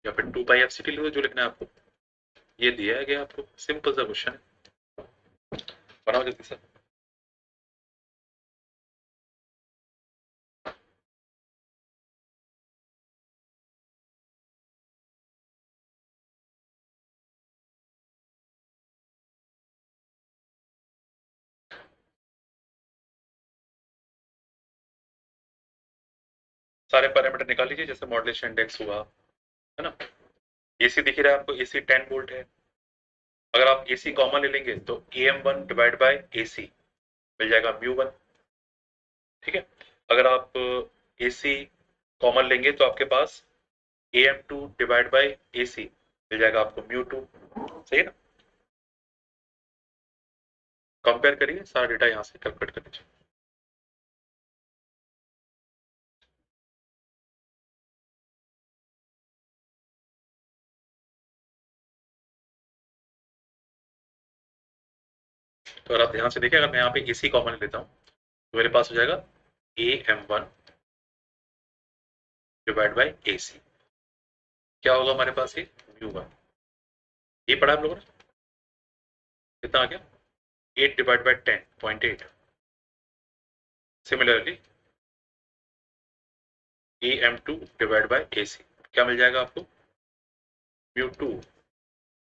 या फिर 2 पाई FCT लिखो, जो लिखना है आपको, ये दिया गया आपको, सिंपल सा क्वेश्चन है, बनाओ जल्दी से। सारे पैरामीटर निकाल लीजिए, जैसे मॉड्यूलेशन इंडेक्स हुआ, है ना। AC दिख रहा है आपको, AC 10 वोल्ट है। अगर आप AC कॉमन ले लेंगे तो AM1 डिवाइड बाय AC मिल जाएगा μ1, ठीक है। अगर आप AC कॉमन लेंगे तो आपके पास AM2 डिवाइड बाय AC मिल जाएगा आपको μ2, सही है ना। कंपेयर करिए, सारा डेटा यहाँ से कैलकुलेट कर लीजिए। तो अगर आप ध्यान से देखें, अगर मैं यहाँ पे AC कॉमन लेता हूँ तो मेरे पास हो जाएगा AM1 डिवाइड बाय AC, क्या होगा हमारे पास, ये μ1, ये पढ़ा आप लोगों ने, कितना आ गया 8 divide by 10.8। Similarly AM2 divide by AC क्या मिल जाएगा आपको, μ2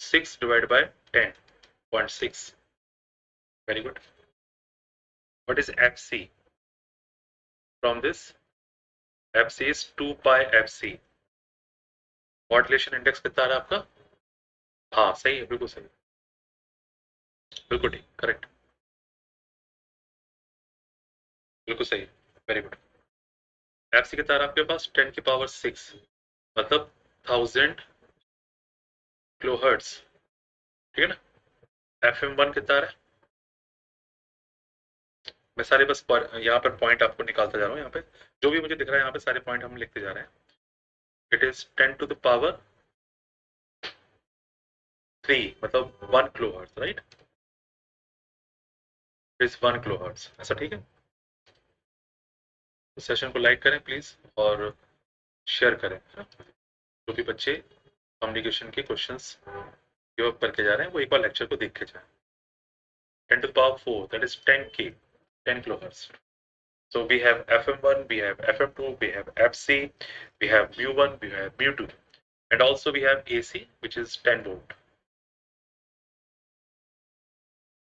6 divide by 10.6। Very good. What is FC from this, FC is 2 pi FC। Modulation index कितना आ रहा है आपका, हाँ सही है, बिल्कुल सही, बिल्कुल ठीक, करेक्ट, बिल्कुल सही, वेरी गुड। FC कितना आ रहा है आपके पास, 10 की पावर 6, मतलब 1000 किलोहर्ट्ज, ठीक है ना। FM1 कितना आ रहा है, मैं सारे बस यहाँ पर पॉइंट आपको निकालता जा रहा हूँ, यहाँ पे जो भी मुझे दिख रहा है यहाँ पे सारे पॉइंट हम लिखते जा रहे हैं। It is 10 to the power 3, मतलब 1 किलोहर्ट्ज, राइट, इज 1 किलोहर्ट्ज, ऐसा ठीक है। तो सेशन को लाइक करें प्लीज और शेयर करें, है ना? जो भी बच्चे कम्युनिकेशन के क्वेश्चंस गिव अप करके जा रहे हैं वो एक बार लेक्चर को देख के जाए। 10 to the power 4, that is 10k, 10 kilohertz. So we have FM1, we have FM2, we have FC, we have mu1, we have mu2, and also we have AC, which is 10 volt.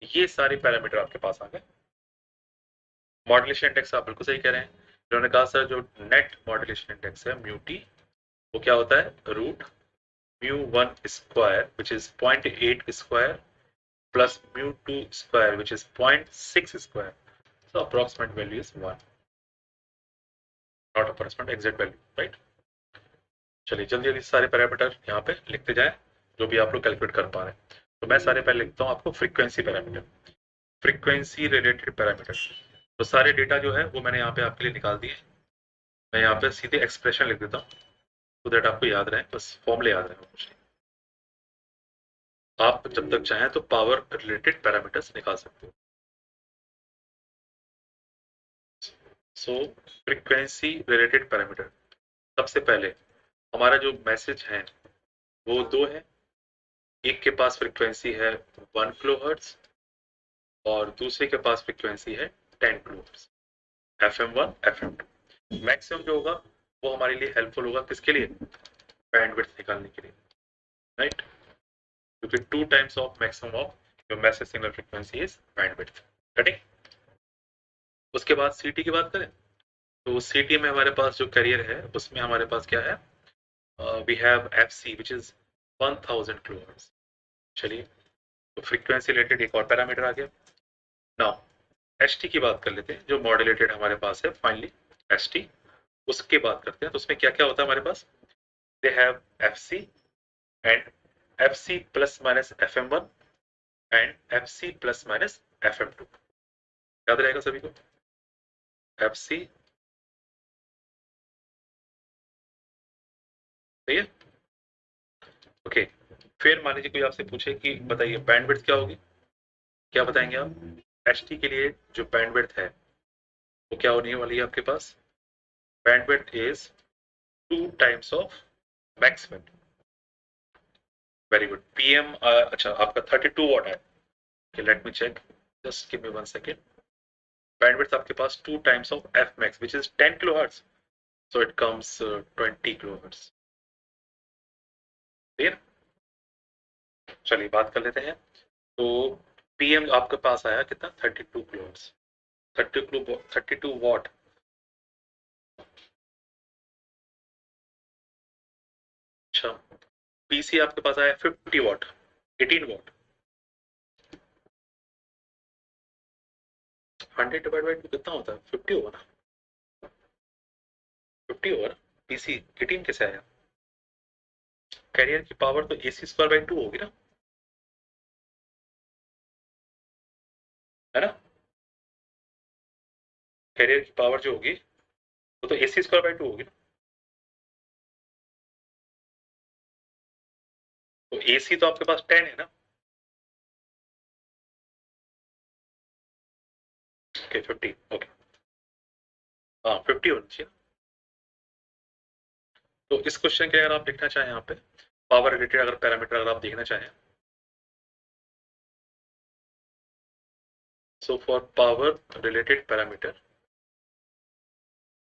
ये सारे parameter आपके पास आ गए। Modulation index आप बिल्कुल सही कह रहे हैं। उन्होंने कहा सर जो नेट मॉड्यूलेशन इंडेक्स है म्यू टी, वो क्या होता है root mu1 square which is 0.8 square plus mu2 square which is 0.6 square. So approximate value is 1, not approximate, exact value, right? चलिए जल्दी जल्दी सारे पैरामीटर यहाँ पे लिखते जाएं जो भी आप लोग कैलकुलेट कर पा रहे हैं। तो मैं सारे पहले लिखता हूँ आपको frequency parameter, frequency related parameter. तो सारे डेटा जो है वो मैंने यहाँ पे आपके लिए निकाल दिए। मैं यहाँ पे सीधे एक्सप्रेशन लिख देता हूँ तो दैट आपको याद रहे, बस फॉर्मूले याद रहे कुछ नहीं। आप जब तक चाहें तो पावर रिलेटेड पैरामीटर्स निकाल सकते हो। सो फ्रीक्वेंसी रिलेटेड पैरामीटर, सबसे पहले हमारा जो मैसेज है वो दो है। एक के पास फ्रीक्वेंसी है 1 किलोहर्ट्ज और दूसरे के पास फ्रीक्वेंसी है 10 किलोहर्ट्ज, FM1 FM2। मैक्सिमम जो होगा वो हमारे लिए हेल्पफुल होगा किसके लिए, बैंडविड्थ निकालने के लिए, राइट? क्योंकि 2 times of maximum of your message signal frequency is bandwidth, correct? उसके बाद सीटी की बात करें तो सीटी में हमारे पास जो कैरियर है उसमें हमारे पास क्या है, we have FC which is 1000 kilohertz. चलिए तो फ्रीक्वेंसी रिलेटेड एक और पैरामीटर आ गया। नाउ एसटी की बात कर लेते हैं जो मॉड्यूलेटेड हमारे पास है फाइनली एसटी, उसके बात करते हैं। तो उसमें क्या क्या होता है हमारे पास, they have FC and FC plus minus FM1 and FC plus minus FM2। याद रहेगा सभी को, एफसी, सही है? ओके, फिर मान लीजिए कोई आपसे पूछे कि बताइए बैंडविड्थ क्या होगी, क्या बताएंगे आप? एचटी के लिए जो बैंडविड्थ है वो क्या होने वाली है आपके पास, bandwidth is 2 times of maximum. Very good, PM अच्छा आपका 32 वॉट है। Let me check, just give me 1 second. Bandwidth आपके पास 2 times of F max which is 10 kilohertz, so it comes 20 kilohertz. Clear? चलिए बात कर लेते हैं। तो पीएम आपके पास आया कितना, 32 किलोहर्ट्ज, 32 वॉट। अच्छा, पीसी आपके पास आया 50 वॉट, 18 वॉट। 100 डिवाइड बाय 2 कितना होता है, 50 होगा ना, 50 होगा ना। पीसी 18 कैसे आया? कैरियर की पावर तो AC स्क्वायर बाय 2 होगी ना, है ना? कैरियर की पावर जो होगी वो तो AC स्क्वायर बाय 2 होगी ना। तो AC तो आपके पास 10 है ना, ओके 50, ओके हाँ 50 होनी चाहिए। तो इस क्वेश्चन के अगर आप देखना चाहें यहाँ पे पावर रिलेटेड अगर पैरामीटर अगर आप देखना चाहें, so for power related parameter,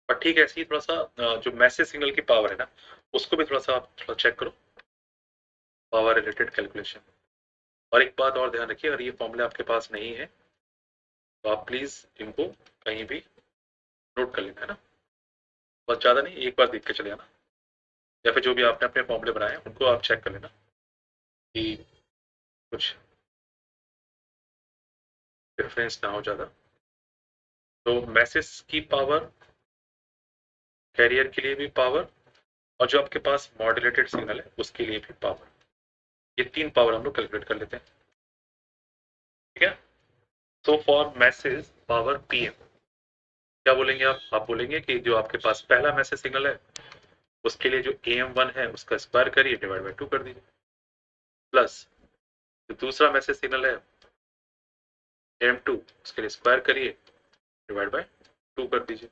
और ठीक है ऐसे ही थोड़ा सा जो मैसेज सिग्नल की पावर है ना उसको भी थोड़ा सा आप थोड़ा चेक करो, पावर रिलेटेड कैलकुलेशन। और एक बात और ध्यान रखिए, अगर ये फॉर्मूले आपके पास नहीं है तो आप प्लीज इनको कहीं भी नोट कर लेना, है ना? बहुत ज्यादा नहीं, एक बार देख के चले आना, या फिर जो भी आपने अपने फॉर्मूले बनाए हैं उनको आप चेक कर लेना कि कुछ डिफरेंस ना हो ज्यादा। तो मैसेज की पावर, कैरियर के लिए भी पावर, और जो आपके पास मॉड्यूलेटेड सिग्नल है उसके लिए भी पावर, ये 3 पावर हम लोग कैलकुलेट कर लेते हैं, ठीक है? तो फॉर मैसेज पावर पीएम क्या बोलेंगे आप बोलेंगे कि जो आपके पास पहला मैसेज सिग्नल है उसके लिए जो AM1 है उसका स्क्वायर करिए डिवाइड बाय 2 कर दीजिए, प्लस जो दूसरा मैसेज सिग्नल है AM2 उसके लिए स्क्वायर करिए डिवाइड बाय 2 कर दीजिए।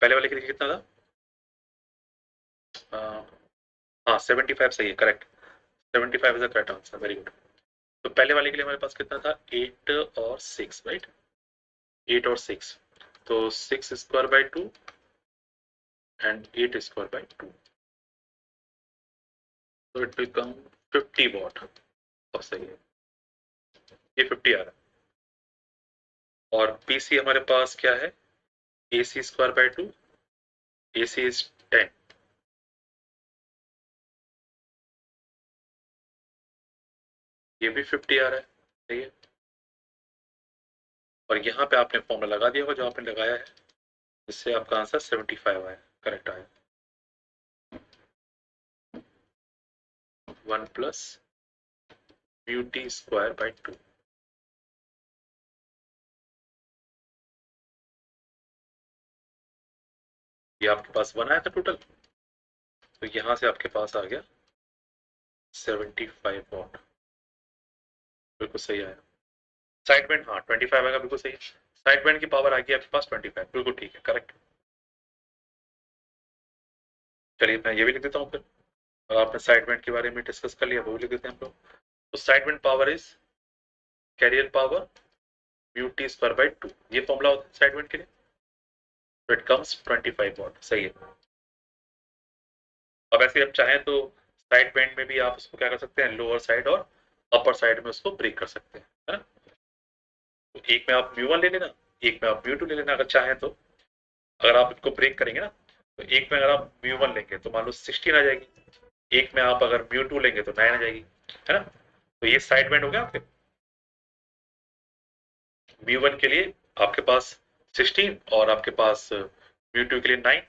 पहले वाले के लिए कितना था, हाँ 75 सही है, correct. 75 is the correct answer, very good. तो पहले वाले के लिए हमारे पास कितना था, 8 और 6, राइट, 8 और 6, तो 6 square by 2 and 8 square by 2, तो इट विल कम 50 वॉट। अब सही है, ये 50 आ रहा है। और पीसी हमारे पास क्या है, AC square by 2, AC is 10, ये भी 50 आ रहा है, सही है। और यहाँ पे आपने फॉर्मूला लगा दिया होगा जो आपने लगाया है, जिससे आपका आंसर 75 आया, करेक्ट आया। 1 plus mu T square by 2, ये आपके पास 1 आया था टोटल, तो यहाँ से आपके पास आ गया 75 वॉट, बिल्कुल सही आया। साइड बैंड, हाँ 25 आएगा, बिल्कुल सही है। साइड बैंड की पावर आ गई आपके पास 25, बिल्कुल ठीक है, करेक्ट। चलिए मैं ये भी लिख देता हूँ फिर, और आपने साइड बैंड के बारे में डिस्कस कर लिया, वो भी लिख देते हैं हम लोग। तो side band power is carrier power mu T square by 2, ये फॉर्मूला होता है साइड बैंड के लिए, तो इट कम्स 25 वॉट, सही है। अब ऐसे आप चाहें तो साइड बैंड में भी आप उसको क्या कर सकते हैं, लोअर साइड और अपर साइड में उसको ब्रेक कर सकते हैं, है ना। तो एक में आप म्यू वन ले लेना, एक में आप म्यू टू ले लेना, अगर चाहें तो। अगर आप इसको ब्रेक करेंगे ना, तो एक में अगर आप म्यू वन लेंगे तो मान लो 16 आ जाएगी, एक में आप अगर म्यू टू लेंगे तो 9 आ जाएगी, है ना। तो ये साइड बैंड हो गया आपके। म्यू वन के लिए आपके पास 16 और आपके पास म्यू टू के लिए 9।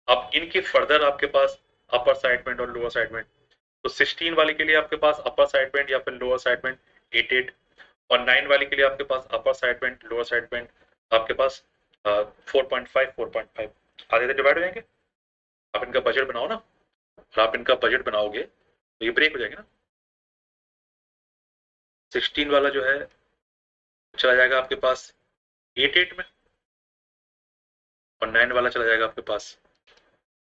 अब इनके फर्दर आपके पास अपर साइड बैंड और लोअर साइड बैंड, तो 16 वाले के लिए आपके पास अपर साइड बैंड या फिर लोअर साइड बैंड 8 और 9 वाले के लिए आपके पास upper side band lower side band आपके पास 4.5 4.5 आधे से डिवाइड हो जाएंगे। आप इनका बजट बनाओ ना, और आप इनका बजट बनाओगे तो ये ब्रेक हो जाएंगे ना। 16 वाला जो है चला जाएगा आपके पास 8 में, और 9 वाला चला जाएगा आपके पास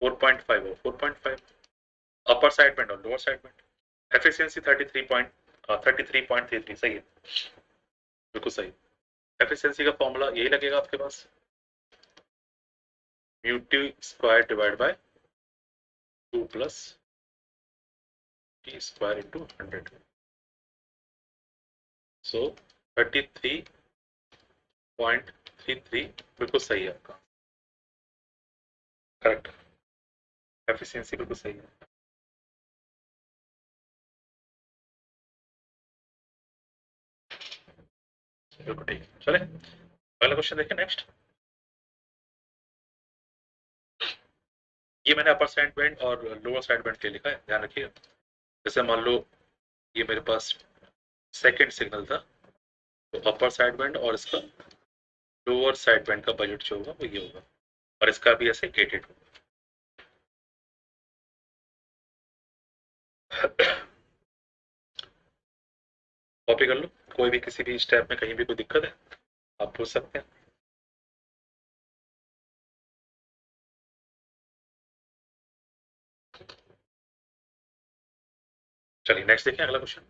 4.5 और 4.5, अपर साइड बैंड और लोअर साइड बैंड। एफिशिएंसी 33.33 सही है, बिल्कुल सही। एफिशिएंसी का फॉर्मूला यही लगेगा आपके पास, mu T square divide by 2 plus T square into 100, so 33.33 बिल्कुल सही है आपका, करेक्ट। एफिशिएंसी बिल्कुल सही है। बिल्कुल ठीक है, चले अगला क्वेश्चन देखें नेक्स्ट। ये मैंने अपर साइड बैंड और लोअर साइड बैंड के लिए लिखा है, ध्यान रखिए। जैसे मान लो ये मेरे पास सेकंड सिग्नल था, तो अपर साइड बैंड और इसका लोअर साइड बैंड का बजट जो होगा वो ये होगा, और इसका भी ऐसे गेटेड होगा। कॉपी कर लो, कोई भी किसी भी स्टेप में कहीं भी कोई दिक्कत है आप पूछ सकते हैं। चलिए नेक्स्ट देखें अगला क्वेश्चन,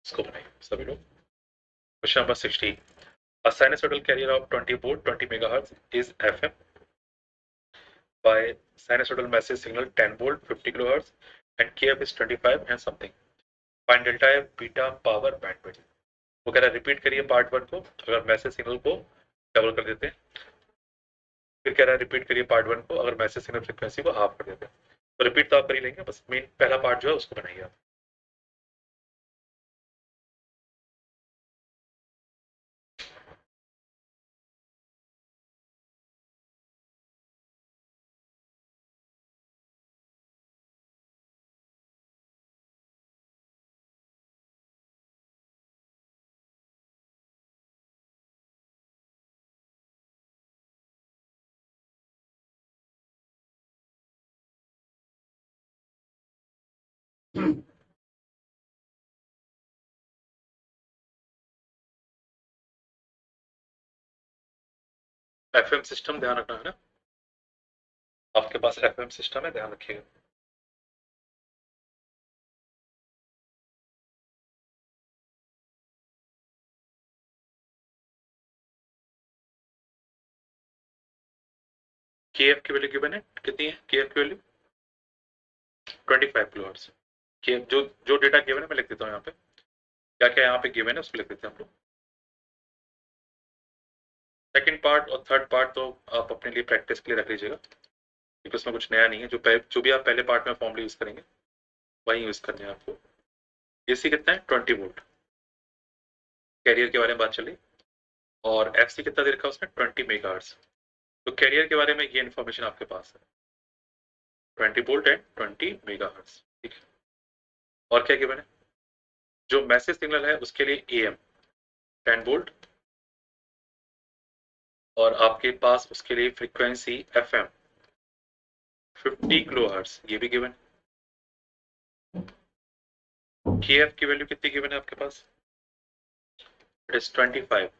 इसको बनाइए सभी लोग। Question number 16, a sinusoidal carrier of 20 volt 20 megahertz is FM by sinusoidal message signal 10 volt 50 kilohertz and kf is 25 and something, find delta f beta power bandwidth। वो कह रहा है रिपीट करिए पार्ट वन को, अगर मैसेज सिग्नल को double कर देते हैं, फिर कह रहा है रिपीट करिए पार्ट वन को अगर मैसेज सिग्नल फ्रिक्वेंसी को हाफ कर देते हैं। तो रिपीट तो आप कर ही लेंगे, बस मेन पहला पार्ट जो है उसको बनाइए आप। एफएम सिस्टम ध्यान रखना है ना, आपके पास एफएम सिस्टम है, ध्यान रखिएगा। KF की वैल्यू गिवन है, कितनी है KF की वैल्यू? 25 किलोहर्ट्ज। KF जो डेटा गिवन है मैं लिख देता हूँ यहाँ पे, क्या क्या यहाँ पे गिवन है उसको लिख देते हैं हम लोग। सेकंड पार्ट और थर्ड पार्ट तो आप अपने लिए प्रैक्टिस के लिए रख लीजिएगा, क्योंकि उसमें कुछ नया नहीं है। जो भी आप पहले पार्ट में फॉर्मूला यूज करेंगे वही यूज करने हैं आपको। AC कितना है? 20 वोल्ट। कैरियर के बारे में बात चली। और FC कितना दे रखा है उसने? 20 मेगाहर्ट्ज। तो कैरियर के बारे में ये इन्फॉर्मेशन आपके पास है, 20 वोल्ट एंड 20 मेगाहर्ट्ज। ठीक है। और क्या गिवन है? जो मैसेज सिग्नल है उसके लिए AM 10 वोल्ट, और आपके पास उसके लिए फ्रीक्वेंसी FM 50 किलोहर्ट्ज, ये भी गिवन है। KF की वैल्यू कितनी गिवन है आपके पास? It is 25।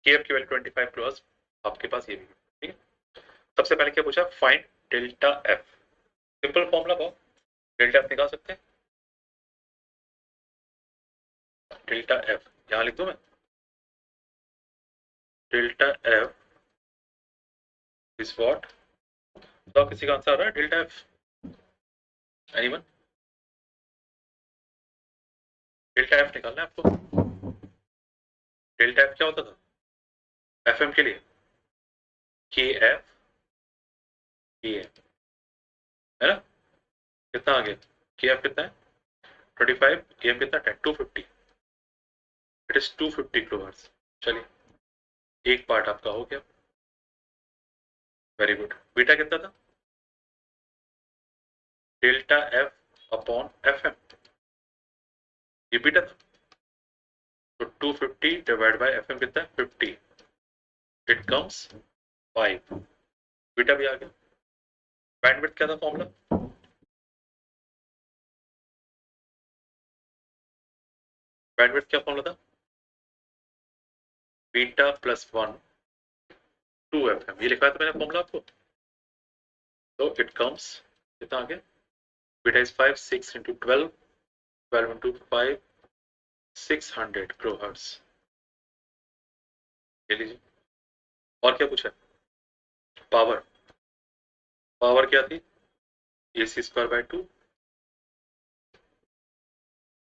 KF की वैल्यू 25 किलोहर्ट्ज आपके पास, ये भी। ठीक है। सबसे पहले क्या पूछा? Find delta F। Simple formula को डेल्टा F निकाल सकते हैं। डेल्टा F यहां लिख दूं मैं, डेल्टा F इज व्हाट? तो किसी का आंसर आ रहा है delta F? Anyone? Delta F निकालना है आपको। डेल्टा F क्या होता था FM के लिए? KF PM, है ना? कितना आ गया? KF कितना है? 25, AM कितना? 10, 250। It is 250 kilohertz. चलिए एक पार्ट आपका हो गया, वेरी गुड। बीटा कितना था? डेल्टा F अपॉन FM, ये बीटा था। तो 250 डिवाइड बाय FM कितना है? 50, इट कम्स 5। बीटा भी आ गया। बैंडविड्थ क्या था फॉर्मूला? बैंडविड्थ क्या फॉर्मूला था? बीटा प्लस 1 2FM, ये लिखा था मैंने फॉर्मूला आपको। तो इट कम्स कितना आ गया? Beta is 5, 6 into 12, 12 into 5, 600 kilohertz. ले लीजिए। और क्या पूछा? पावर। पावर क्या थी? AC square by 2,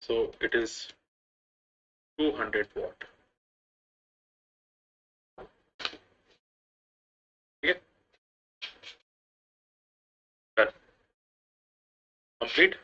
so it is 200 watt। ठीक है, डन, कंप्लीट।